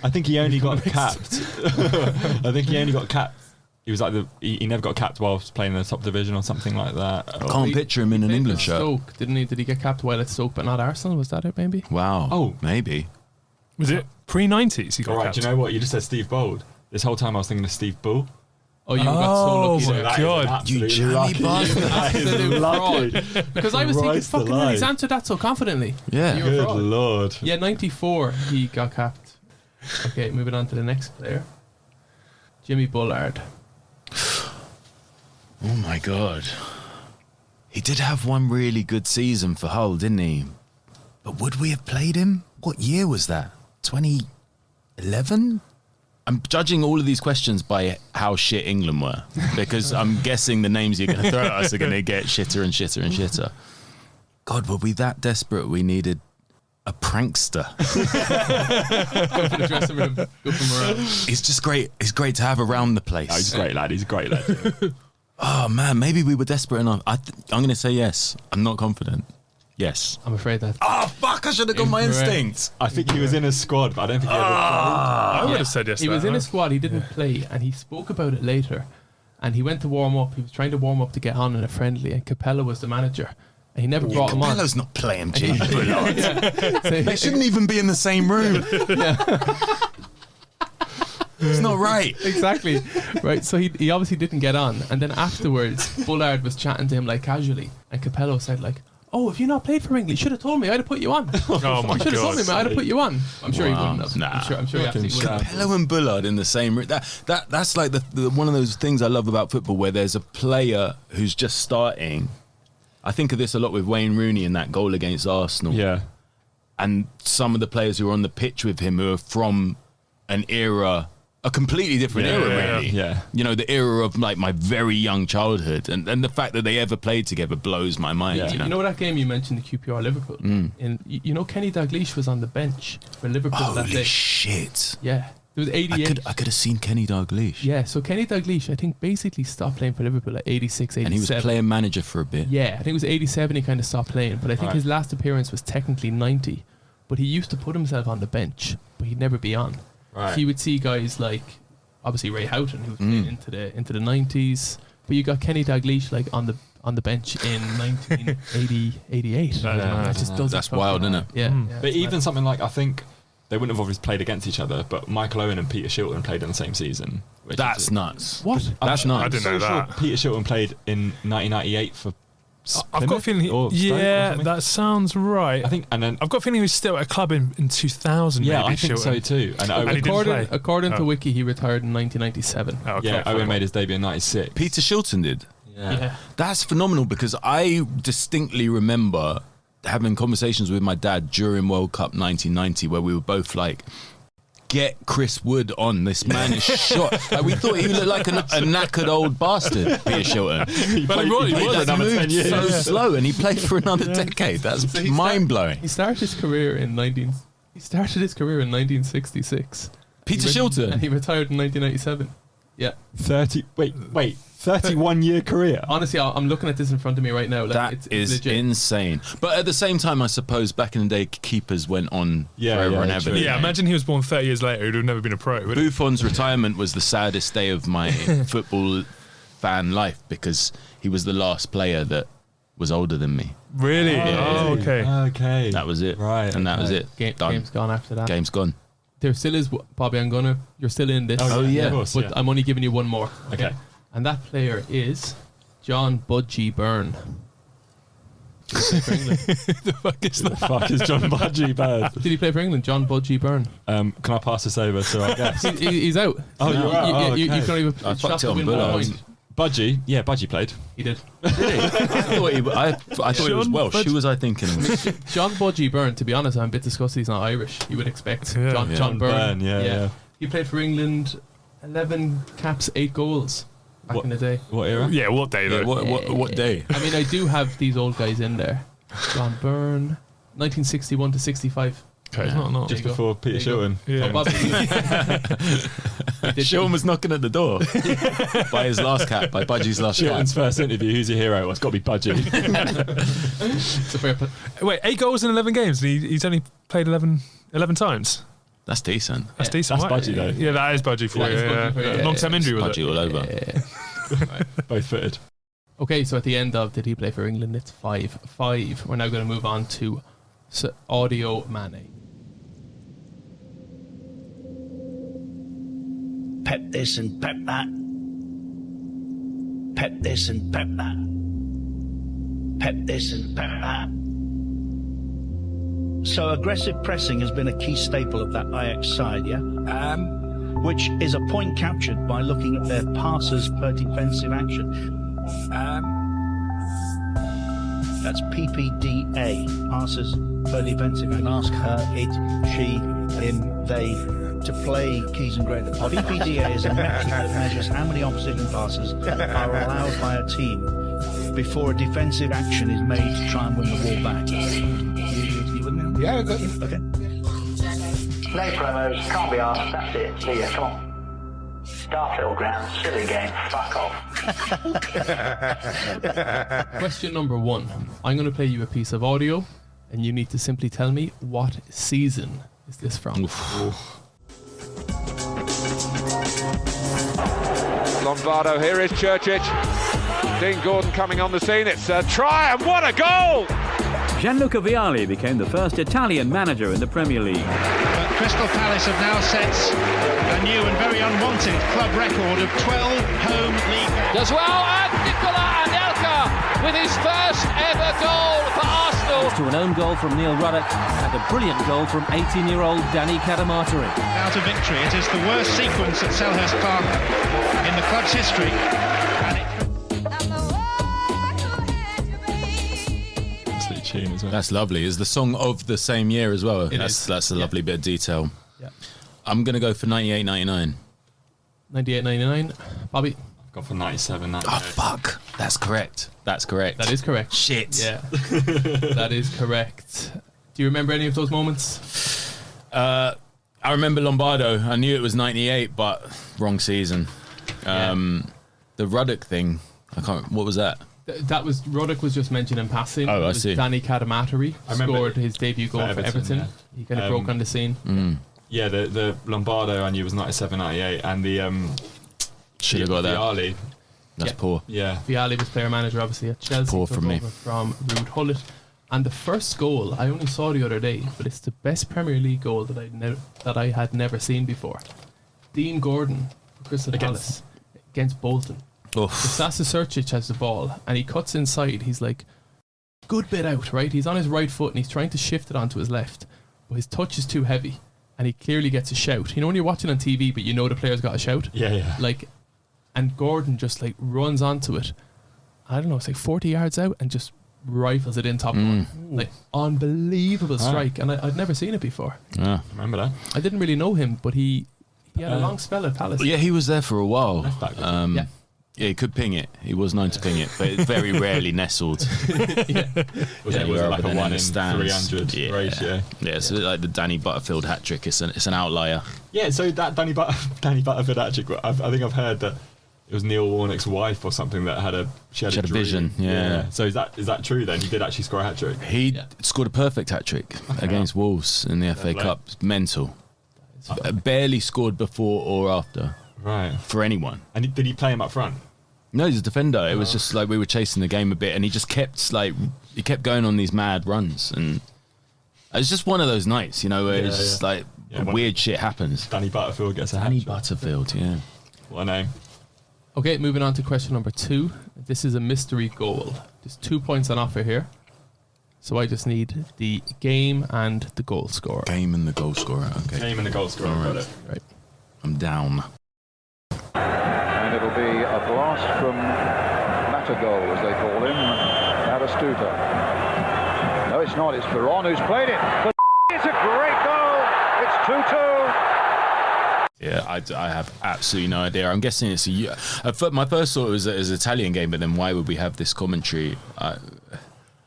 Speaker 3: I think he only got capped. I think he only got capped. He was like he never got capped whilst playing in the top division or something like that.
Speaker 2: I can't picture him in an England shirt.
Speaker 1: Stoke, didn't he? Did he get capped while at Stoke but not Arsenal? Was that it, maybe?
Speaker 2: Wow.
Speaker 3: Oh.
Speaker 2: Maybe.
Speaker 4: Was it pre-90s he got
Speaker 3: All right,
Speaker 4: capped?
Speaker 3: do you know what? You just said Steve Bould. This whole time I was thinking of Steve Bould.
Speaker 1: Oh, you got so lucky there.
Speaker 4: my God.
Speaker 2: You jammy bastard.
Speaker 1: Absolute fraud. Because I was thinking,
Speaker 3: Christ
Speaker 1: fucking hell,
Speaker 3: alive.
Speaker 1: he's answered that so confidently.
Speaker 2: Yeah.
Speaker 1: You're a
Speaker 3: Good
Speaker 1: fraud.
Speaker 3: lord.
Speaker 1: Yeah, 94 he got capped. Okay, moving on to the next player. Jimmy Bullard.
Speaker 2: Oh my God. He did have one really good season for Hull, didn't he? But would we have played him? What year was that? 2011? I'm judging all of these questions by how shit England were, because I'm guessing the names you're going to throw at us are going to get shitter and shitter and shitter. God, were we that desperate we needed a prankster?
Speaker 1: Go for the dressing room. Go for morale.
Speaker 2: He's just great. He's great to have around the place.
Speaker 3: Oh, he's a great lad. He's a great lad.
Speaker 2: Oh man, maybe we were desperate enough. I'm going to say yes. I'm not confident. Yes.
Speaker 1: I'm afraid that.
Speaker 2: Oh fuck! I should have gone my
Speaker 1: Incorrect.
Speaker 2: instinct.
Speaker 3: I think he was in a squad, but I don't think he ever
Speaker 4: I would have said yes.
Speaker 1: He
Speaker 4: to
Speaker 1: was
Speaker 4: that,
Speaker 1: in
Speaker 4: huh?
Speaker 1: a squad, he didn't play, and he spoke about it later. And he went to warm up. He was trying to warm up to get on in a friendly, and Capello was the manager. And he never brought him on.
Speaker 2: Capello's not playing Jimmy
Speaker 1: So
Speaker 2: They shouldn't even be in the same room. It's not right.
Speaker 1: Exactly. Right. So he obviously didn't get on. And then afterwards, Bullard was chatting to him like casually. And Capello said like, "Oh, if you not played for England, you should have told me. I'd have put you on.
Speaker 4: Oh my
Speaker 1: You should have told me,
Speaker 4: God.
Speaker 1: man. I'd have put you on." I'm sure he
Speaker 2: Wow.
Speaker 1: wouldn't have.
Speaker 2: Nah.
Speaker 1: I'm sure he absolutely wouldn't have.
Speaker 2: Capello and Bullard in the same room. That's like the one of those things I love about football, where there's a player who's just starting. I think of this a lot with Wayne Rooney in that goal against Arsenal.
Speaker 3: Yeah.
Speaker 2: And some of the players who are on the pitch with him who are from an era, a completely different era, really.
Speaker 3: Yeah.
Speaker 2: You know, the era of like my very young childhood, and the fact that they ever played together blows my mind.
Speaker 3: Yeah.
Speaker 2: You
Speaker 1: You
Speaker 2: know,
Speaker 1: know that game you mentioned, the QPR Liverpool? And you know Kenny Dalglish was on the bench for Liverpool that
Speaker 2: holy
Speaker 1: day.
Speaker 2: shit!
Speaker 1: Yeah. There was 88.
Speaker 2: I could have seen Kenny Dalglish.
Speaker 1: Yeah, so Kenny Dalglish, I think, basically stopped playing for Liverpool at 86, 87.
Speaker 2: And he was playing manager for a bit.
Speaker 1: Yeah, I think it was 87 he kind of stopped playing. But I think
Speaker 3: Right.
Speaker 1: his last appearance was technically 90. But he used to put himself on the bench, but he'd never be on.
Speaker 3: Right.
Speaker 1: He would see guys like, obviously, Ray Houghton, who was playing into the 90s. But you got Kenny Dalglish like on the bench in 1980, 88.
Speaker 4: That is mad.
Speaker 1: It just doesn't
Speaker 2: That's
Speaker 1: fucking-
Speaker 2: wild, isn't it?
Speaker 1: Yeah.
Speaker 4: Mm.
Speaker 1: yeah,
Speaker 3: But
Speaker 1: it's
Speaker 3: even
Speaker 1: mad.
Speaker 3: something like, I think they wouldn't have obviously played against each other, but Michael Owen and Peter Shilton played in the same season. which
Speaker 2: That's
Speaker 3: is-
Speaker 2: nuts.
Speaker 1: What?
Speaker 2: That's nuts.
Speaker 4: I didn't know
Speaker 3: sure
Speaker 4: that.
Speaker 3: Peter Shilton played in 1998 for
Speaker 4: I've got a feeling.
Speaker 3: or Stoke or
Speaker 4: Yeah,
Speaker 3: something.
Speaker 4: that sounds right.
Speaker 3: I think, and then
Speaker 4: I've got a feeling he was still at a club in 2000.
Speaker 3: yeah,
Speaker 4: maybe,
Speaker 3: I think so
Speaker 4: Shilton.
Speaker 3: too. And Owen,
Speaker 4: And he didn't play.
Speaker 1: According to
Speaker 4: Oh.
Speaker 1: Wiki, he retired in 1997.
Speaker 4: Oh, okay,
Speaker 3: yeah,
Speaker 4: fair
Speaker 3: Owen
Speaker 4: enough.
Speaker 3: made his debut in '96.
Speaker 2: Peter Shilton did.
Speaker 3: Yeah.
Speaker 2: That's phenomenal, because I distinctly remember having conversations with my dad during World Cup 1990 where we were both like, get Chris Wood on, this man is shot. Like, we thought he looked like a knackered old bastard, Peter Shilton.
Speaker 4: But he was
Speaker 3: played
Speaker 4: for
Speaker 3: for
Speaker 2: He
Speaker 3: another 10
Speaker 2: moved
Speaker 3: years.
Speaker 2: so slow, and he played for another decade. That's
Speaker 1: So he
Speaker 2: mind-blowing.
Speaker 1: He started his career in 1966.
Speaker 2: Peter
Speaker 1: And
Speaker 2: Shilton.
Speaker 1: he retired in 1997. Yeah.
Speaker 3: 31-year career.
Speaker 1: Honestly, I'm looking at this in front of me right now. Like,
Speaker 2: That
Speaker 1: it's
Speaker 2: is
Speaker 1: legit.
Speaker 2: insane. But at the same time, I suppose back in the day, keepers went on
Speaker 3: Yeah,
Speaker 2: forever
Speaker 3: yeah,
Speaker 2: and ever.
Speaker 3: true.
Speaker 2: didn't
Speaker 4: Yeah,
Speaker 2: they?
Speaker 4: imagine he was born 30 years later. He'd have never been a pro. would he?
Speaker 2: Buffon's retirement was the saddest day of my football fan life, because he was the last player that was older than me.
Speaker 4: Really?
Speaker 2: Yeah.
Speaker 4: Oh, okay.
Speaker 3: Okay.
Speaker 2: That was it.
Speaker 3: Right.
Speaker 2: And that was it. Done.
Speaker 1: Game's gone after that.
Speaker 2: Game's gone.
Speaker 1: There still is, Bobby, I'm gonna. You're still in this.
Speaker 3: Oh,
Speaker 2: yeah.
Speaker 3: Of course,
Speaker 1: But
Speaker 3: yeah.
Speaker 1: I'm only giving you one more.
Speaker 3: Okay.
Speaker 1: And that player is John Budgie Byrne. Did he play for England?
Speaker 4: The fuck is
Speaker 3: The
Speaker 4: that?
Speaker 3: fuck is John Budgie bad?
Speaker 1: Did he play for England? John Budgie Byrne.
Speaker 3: Can I pass this over to our guest?
Speaker 1: He's out.
Speaker 3: Oh, you're out. Oh,
Speaker 1: You
Speaker 3: okay.
Speaker 1: can't even
Speaker 2: I
Speaker 1: shot
Speaker 2: fucked
Speaker 1: the
Speaker 2: it on
Speaker 1: win one
Speaker 2: Bullard.
Speaker 1: point.
Speaker 3: Budgie, yeah, Budgie played.
Speaker 1: He did.
Speaker 2: I thought he was Welsh. Who was I thinking of?
Speaker 1: John Budgie Byrne, to be honest, I'm a bit disgusted he's not Irish. You would expect.
Speaker 4: Yeah.
Speaker 1: John,
Speaker 4: Yeah.
Speaker 1: John Byrne.
Speaker 3: Yeah.
Speaker 1: He played for England, 11 caps, 8 goals back
Speaker 3: What?
Speaker 1: in the day.
Speaker 3: What era?
Speaker 4: Yeah, what day though?
Speaker 2: Yeah, what day?
Speaker 1: I mean, I do have these old guys in there. John Byrne, 1961 to 65.
Speaker 4: Okay, it's not.
Speaker 3: Just
Speaker 1: There you go.
Speaker 3: before Peter
Speaker 1: There you
Speaker 3: Shilton.
Speaker 4: Yeah.
Speaker 1: Oh, Bobby. He did-
Speaker 2: Shilton was knocking at the door by his last cap, by Budgie's last cap.
Speaker 3: Shilton's first interview, who's your hero? Well, it's got to be Budgie.
Speaker 1: it's a fair put-
Speaker 4: Wait, 8 goals in 11 games. And he's only played 11 times.
Speaker 2: That's decent.
Speaker 4: That's
Speaker 1: Yeah,
Speaker 4: decent.
Speaker 3: that's
Speaker 4: right?
Speaker 3: budgie, though.
Speaker 4: Yeah, that is budgie for
Speaker 1: That
Speaker 4: you.
Speaker 1: is budgie for you, yeah.
Speaker 4: Long-term injury was
Speaker 2: Budgie
Speaker 4: it?
Speaker 2: all over.
Speaker 3: Both footed.
Speaker 1: Okay, so at the end of did he play for England? It's 5-5. We're now going to move on to Audio Mane.
Speaker 6: Pep this and pep that. pep this and pep that. Pep this and pep that. So aggressive pressing has been a key staple of that Ajax side, yeah? Which is a point captured by looking at their passes per defensive action. That's PPDA, passes per defensive action. Ask her, it, she, him, they, to play keys and great. PPDA is a metric that measures how many opposition passes are allowed by a team before a defensive action is made to try and win the ball back. You with me?
Speaker 7: Yeah, good.
Speaker 6: Okay.
Speaker 8: No promos, can't be asked, that's it. See ya, come on. Starfield ground, silly game, fuck off.
Speaker 1: Question number 1. I'm going to play you a piece of audio, and you need to simply tell me what season is this from.
Speaker 7: Lombardo, here is Churchic. Dean Gordon coming on the scene. It's a try, and what a goal!
Speaker 9: Gianluca Vialli became the first Italian manager in the Premier League.
Speaker 10: But Crystal Palace have now set a new and very unwanted club record of 12 home league games.
Speaker 5: Does well, and Nicola Anelka with his first ever goal for Arsenal.
Speaker 9: To an own goal from Neil Ruddock and a brilliant goal from 18-year-old Danny Cadamarteri.
Speaker 10: Out of victory, it is the worst sequence at Selhurst Park in the club's history.
Speaker 3: Tune as well.
Speaker 2: That's lovely. Is the song of the same year as well? That's a lovely bit of detail.
Speaker 1: Yeah.
Speaker 2: I'm going to go for 98-99.
Speaker 1: 98-99. Bobby?
Speaker 3: I've gone for 97.
Speaker 2: Oh, fuck. That's correct. That's correct.
Speaker 1: That is correct.
Speaker 2: Shit.
Speaker 1: Yeah. That is correct. Do you remember any of those moments?
Speaker 2: I remember Lombardo. I knew it was 98, but wrong season. The Ruddock thing, what was that?
Speaker 1: That was Ruddock was just mentioned in passing.
Speaker 2: Oh, I
Speaker 1: It was
Speaker 2: see.
Speaker 1: Danny Cadamarteri scored his debut goal for Everton.
Speaker 3: Yeah.
Speaker 1: He kind of broke on the scene.
Speaker 3: Yeah, the Lombardo I knew was 97, 98, and the
Speaker 2: should have got that.
Speaker 3: Vialli.
Speaker 2: That's poor.
Speaker 3: Yeah.
Speaker 1: Vialli was player manager obviously at Chelsea.
Speaker 2: Poor
Speaker 1: took
Speaker 2: from me.
Speaker 1: over from Ruud Gullit. And the first goal I only saw the other day, but it's the best Premier League goal that I had never seen before. Dean Gordon for Crystal Palace against Bolton. Sasa Surcic has the ball and he cuts inside. He's like, good bit out, right? He's on his right foot and he's trying to shift it onto his left, but his touch is too heavy and he clearly gets a shout. You know when you're watching on TV but you know the player's got a shout?
Speaker 3: Yeah.
Speaker 1: Like, and Gordon just like runs onto it. I don't know, it's like 40 yards out and just rifles it in top corner. Like, unbelievable strike. And I'd never seen it before.
Speaker 2: Yeah.
Speaker 3: Remember that?
Speaker 1: I didn't really know him, but he had a long spell at Palace.
Speaker 2: Yeah, he was there for a while.
Speaker 1: Yeah,
Speaker 2: he could ping it. He was known to ping it, but it very rarely nestled.
Speaker 3: Was it like a 1 in 300 ratio?
Speaker 2: Yeah, so like the Danny Butterfield hat trick. It's an outlier.
Speaker 3: Yeah, so that Danny Butterfield hat trick, I think I've heard that it was Neil Warnock's wife or something that had a
Speaker 2: vision. Yeah.
Speaker 3: So is that true then? He did actually score a hat trick.
Speaker 2: He scored a perfect hat trick against Wolves in the FA Cup. Mental. Barely scored before or after.
Speaker 3: Right.
Speaker 2: For anyone.
Speaker 3: And did he play him up front?
Speaker 2: No, he's a defender. It was just like we were chasing the game a bit, and he just kept going on these mad runs, and it was just one of those nights, where it's just like weird shit happens.
Speaker 3: Danny Butterfield gets a hat trick.
Speaker 2: Butterfield, yeah.
Speaker 3: What a name.
Speaker 1: Okay, moving on to question number 2. This is a mystery goal. There's 2 points on offer here. So I just need the game and the goal scorer.
Speaker 2: Game and the goal scorer, okay.
Speaker 3: Game and the goal scorer, got it.
Speaker 1: Right.
Speaker 2: I'm down.
Speaker 11: And it'll be a blast from Matagol, as they call him, Aristuta. No, it's not. It's Veron who's played it. But it's a great goal. It's 2-2.
Speaker 2: Yeah, I have absolutely no idea. I'm guessing it's my first thought was an Italian game, but then why would we have this commentary?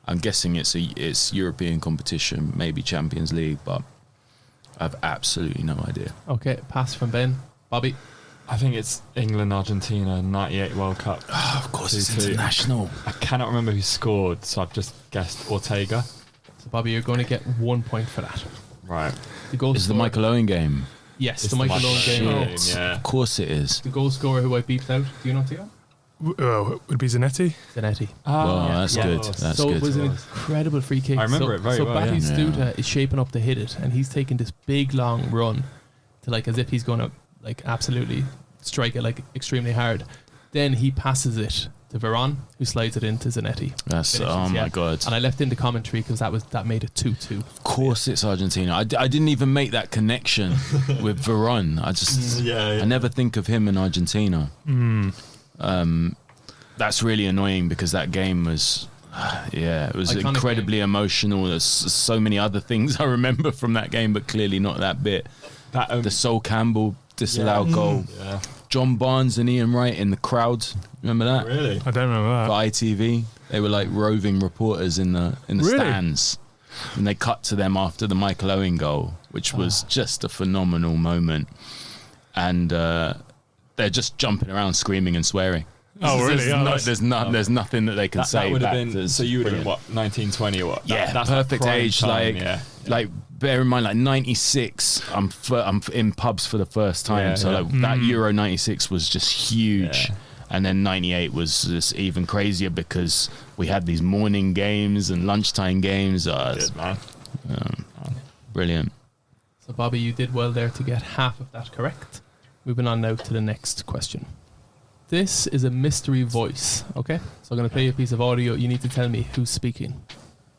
Speaker 2: I'm guessing it's European competition, maybe Champions League, but I have absolutely no idea.
Speaker 1: Okay, pass from Ben. Bobby?
Speaker 3: I think it's England-Argentina 98 World Cup.
Speaker 2: Oh, of course, it's international.
Speaker 3: I cannot remember who scored, so I've just guessed Ortega.
Speaker 1: So, Bobby, you're going to get 1 point for that.
Speaker 3: Right.
Speaker 1: The goal
Speaker 2: Is the Michael Owen game?
Speaker 1: Yes, the Michael Owen game.
Speaker 3: Yeah.
Speaker 2: Of course it is.
Speaker 1: The goal scorer who I beeped out. Do you know Theo?
Speaker 4: Would it be Zanetti?
Speaker 1: Zanetti.
Speaker 2: Well, that's good. That's
Speaker 1: so
Speaker 2: good.
Speaker 1: it was an incredible free kick.
Speaker 3: I remember it very well.
Speaker 1: So Batistuta is shaping up to hit it, and he's taking this big long run to as if he's going to absolutely strike it extremely hard. Then he passes it to Veron, who slides it into Zanetti.
Speaker 2: That's my god!
Speaker 1: And I left in the commentary because that made it 2-2.
Speaker 2: Of course, it's Argentina. I didn't even make that connection with Veron. I just I never think of him in Argentina. That's really annoying because that game was. It was iconic incredibly emotional. There's so many other things I remember from that game, but clearly not that bit. The Sol Campbell disallowed goal. Yeah. John Barnes and Ian Wright in the crowd. Remember that?
Speaker 3: Really?
Speaker 4: I don't remember that.
Speaker 2: For ITV, they were like roving reporters in the stands, and they cut to them after the Michael Owen goal, which was just a phenomenal moment. And they're just jumping around, screaming and swearing.
Speaker 4: Oh, really?
Speaker 2: There's nothing that they can say.
Speaker 3: That would have been. So you would have been what, 1920 or what?
Speaker 2: Yeah, that's perfect age.
Speaker 3: Time,
Speaker 2: like bear in mind, like 96. I'm in pubs for the first time. That Euro 96 was just huge. Yeah. And then 98 was just even crazier because we had these morning games and lunchtime games.
Speaker 3: Good, man.
Speaker 2: Brilliant.
Speaker 1: So, Bobby, you did well there to get half of that correct. Moving on now to the next question. This is a mystery voice, okay? So I'm going to play you a piece of audio. You need to tell me who's speaking.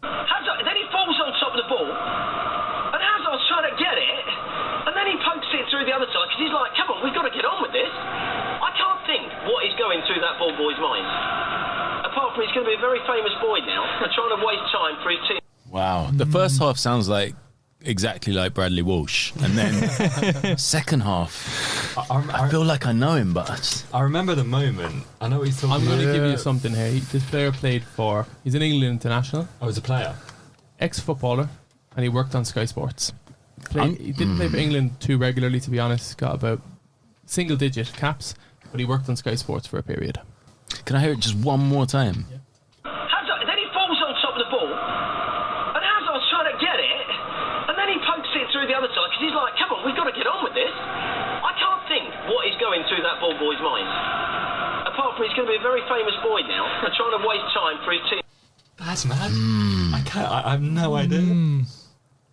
Speaker 12: Then he falls on top of the ball, and Hazard's trying to get it, and then he pokes it through the other side, because he's like, come on, we've got to get on with this. I can't think what is going through that ball boy's mind. Apart from he's going to be a very famous boy now, and trying to waste time for his team.
Speaker 2: Wow. The first half sounds like exactly like Bradley Walsh, and then second half I feel like I know him, but
Speaker 3: I remember the moment. I know what he's talking about.
Speaker 1: I'm going to give you something here. This player played for, he's an England international.
Speaker 3: Oh, he's a player,
Speaker 1: ex-footballer, and he worked on Sky Sports. He didn't play for England too regularly, to be honest. Got about single digit caps, but he worked on Sky Sports for a period.
Speaker 2: Can I hear it just one more time?
Speaker 12: Yeah. Then he falls on top of the ball, and Hazard's trying to get it, and then he pokes it through the other side, because he's like, come on, we've got to get on with this. I can't think what is going through that ball boy's mind. Apart from he's going to be a very famous boy now, and trying to waste time for his team.
Speaker 3: That's mad. I have no idea.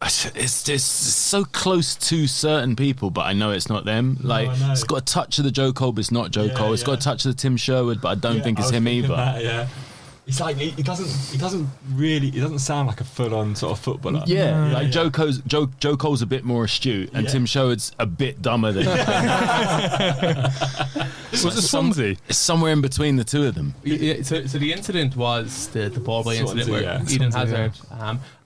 Speaker 2: It's so close to certain people, but I know it's not them. Like, it's got a touch of the Joe Cole, but it's not Joe Cole. It's got a touch of the Tim Sherwood, but I don't think it's him either.
Speaker 3: It's like he doesn't sound like a full-on sort of footballer.
Speaker 2: Like Joe Cole's a bit more astute, and Tim Sherwood's a bit dumber than him.
Speaker 4: Was it Swansea?
Speaker 2: It's somewhere in between the two of them.
Speaker 1: So the incident was the ball boy incident where Eden Hazard.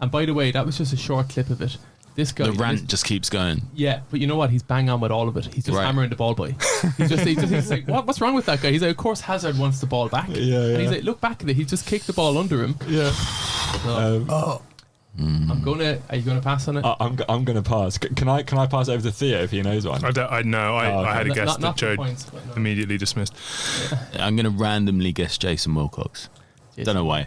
Speaker 1: And by the way, that was just a short clip of it. This guy,
Speaker 2: the rant just keeps going.
Speaker 1: Yeah, but you know what? He's bang on with all of it. He's just hammering the ball boy. He's like, what's wrong with that guy? He's like, of course Hazard wants the ball back. And he's like, look back at it. He just kicked the ball under him.
Speaker 3: Yeah.
Speaker 1: Are you gonna pass on it?
Speaker 3: I'm gonna pass. Can I pass it over to Theo if he knows one?
Speaker 4: I know. I had a guess that Joe immediately dismissed.
Speaker 2: I'm gonna randomly guess Jason Wilcox. Don't know why.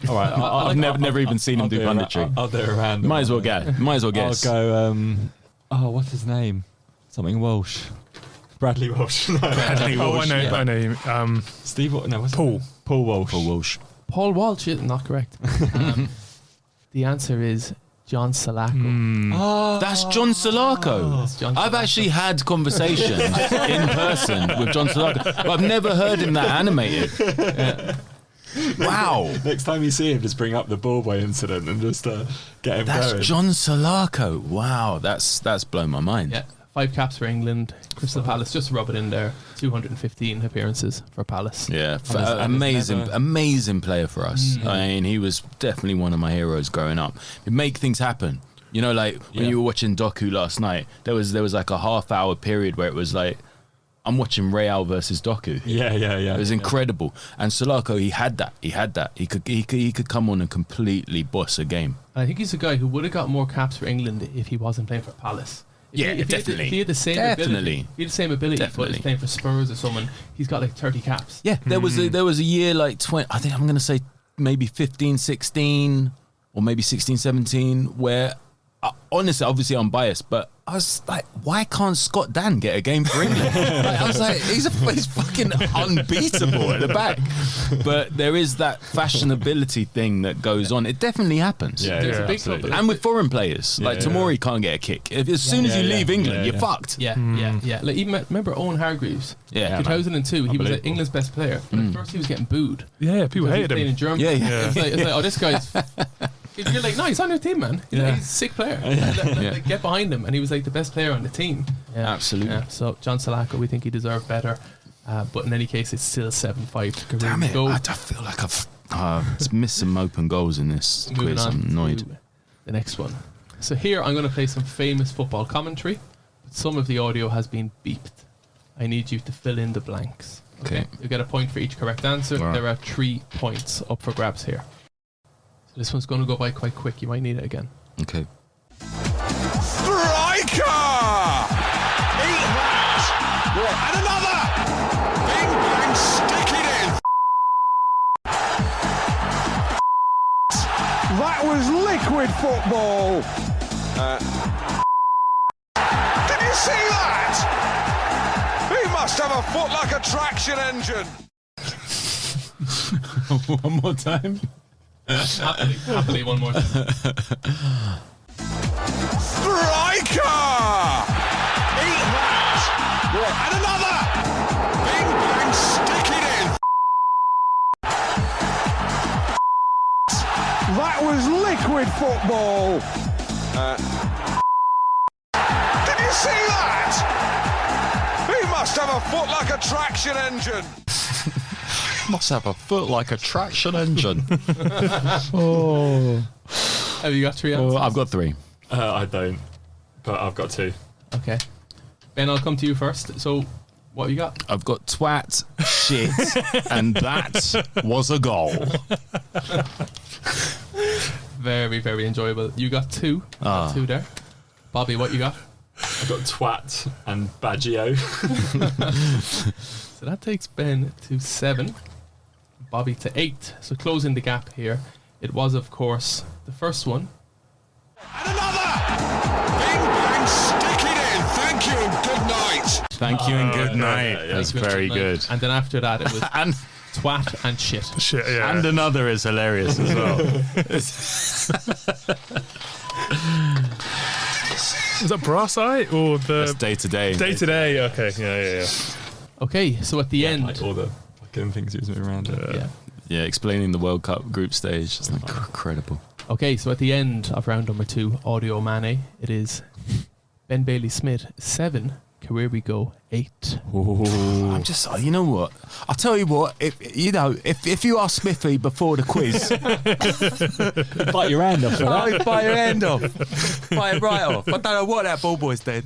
Speaker 3: All right,
Speaker 2: I've never even seen him do punditry.
Speaker 3: I'll do it around.
Speaker 2: Might as well guess.
Speaker 3: I'll go. What's his name? Something Walsh. Bradley Walsh.
Speaker 2: Bradley Walsh.
Speaker 4: I know him.
Speaker 3: Steve. No, what's
Speaker 4: Paul.
Speaker 3: Paul Walsh.
Speaker 2: Paul Walsh.
Speaker 1: Paul Walsh is not correct. The answer is John Salako.
Speaker 2: That's John Salako. I've actually had conversations in person with John Salako, but I've never heard him that animated. Wow.
Speaker 3: Next time you see him, just bring up the ball boy incident and just get him going.
Speaker 2: That's John Salako. Wow, that's blown my mind.
Speaker 1: Yeah, 5 caps for England. Crystal Palace, just rub it in there. 215 appearances for Palace.
Speaker 2: Yeah, amazing player for us. I mean, he was definitely one of my heroes growing up. He'd make things happen. You know, like when you were watching Doku last night, there was like a half-hour period where it was like, I'm watching Real versus Doku.
Speaker 3: Yeah.
Speaker 2: It was incredible. And Salako, he had that. He could come on and completely boss a game.
Speaker 1: I think he's a guy who would have got more caps for England if he wasn't playing for Palace.
Speaker 2: Definitely.
Speaker 1: If he had the same ability, but he's playing for Spurs or someone, he's got like 30 caps.
Speaker 2: Yeah, there was a year like 20. I think I'm going to say maybe 15, 16, or maybe 16, 17, where honestly, obviously I'm biased, but I was like, why can't Scott Dan get a game for England? I was like, he's fucking unbeatable at the back. But there is that fashionability thing that goes on. It definitely happens.
Speaker 3: Yeah,
Speaker 1: There's a big club.
Speaker 2: And with foreign players, like Tomori can't get a kick. As soon as you leave England, you're fucked.
Speaker 1: Yeah. Like even remember Owen Hargreaves?
Speaker 2: Yeah,
Speaker 1: 2002, he was like England's best player. But at first he was getting booed.
Speaker 4: Yeah, people hated him.
Speaker 1: In Germany.
Speaker 2: Yeah.
Speaker 1: It's like, oh, this guy's. You're like, no, he's on your team, man. He's a sick player. Like, get behind him, and he was like the best player on the team. Yeah,
Speaker 2: absolutely.
Speaker 1: Yeah. So John Salako, we think he deserved better, but in any case, it's still 7-5.
Speaker 2: Damn it! I feel like I've missed some open goals in this
Speaker 1: Moving
Speaker 2: quiz.
Speaker 1: on
Speaker 2: I'm annoyed.
Speaker 1: to the next one. So here I'm going to play some famous football commentary, but some of the audio has been beeped. I need you to fill in the blanks.
Speaker 2: Okay.
Speaker 1: You get a point for each correct answer.
Speaker 2: Right.
Speaker 1: There are 3 points up for grabs here. So this one's going to go by quite quick. You might need it again.
Speaker 2: Okay.
Speaker 7: Striker! Eat that! And another! Bing bang, stick it in! That was liquid football! Did you see that? He must have a foot like a traction engine!
Speaker 3: One more time.
Speaker 1: Happily one more time.
Speaker 7: Striker! Eat that! And another! Bing bang, stick it in! That was liquid football! Did you see that? He must have a foot like a traction engine!
Speaker 2: Must have a foot like a traction engine.
Speaker 1: Oh. Have you got 3 answers?
Speaker 2: I've got 3.
Speaker 3: I don't, but I've got 2.
Speaker 1: Okay. Ben, I'll come to you first. So, what have you got?
Speaker 2: I've got twat, shit, and that was a goal.
Speaker 1: Very, very enjoyable. You got 2. Got 2 there. Bobby, what you got?
Speaker 3: I've got twat and Baggio.
Speaker 1: So that takes Ben to 7. Bobby to 8. So closing the gap here. It was, of course, the first one.
Speaker 7: And another! Bing bang, stick it in! Thank you and good night!
Speaker 2: Thank you and good night. That's very good.
Speaker 1: And then after that, it was
Speaker 2: And
Speaker 1: twat and shit.
Speaker 4: Shit, yeah.
Speaker 2: And another is hilarious as well.
Speaker 4: Is that brass eye or the
Speaker 2: That's day to day?
Speaker 4: day to day? Okay, yeah.
Speaker 1: Okay, so at the end,
Speaker 3: Like all the fucking things he was moving around.
Speaker 2: Yeah, explaining the World Cup group stage. It's like incredible.
Speaker 1: Okay, so at the end of round number 2, Audio Mane, it is Ben Bailey Smith 7, Career Go 8.
Speaker 2: I'm just, you know what? I'll tell you what. If you ask Smithy before the quiz,
Speaker 3: Bite your hand off.
Speaker 2: I'd bite your hand off, bite it right off. I don't know what that ball boy's did.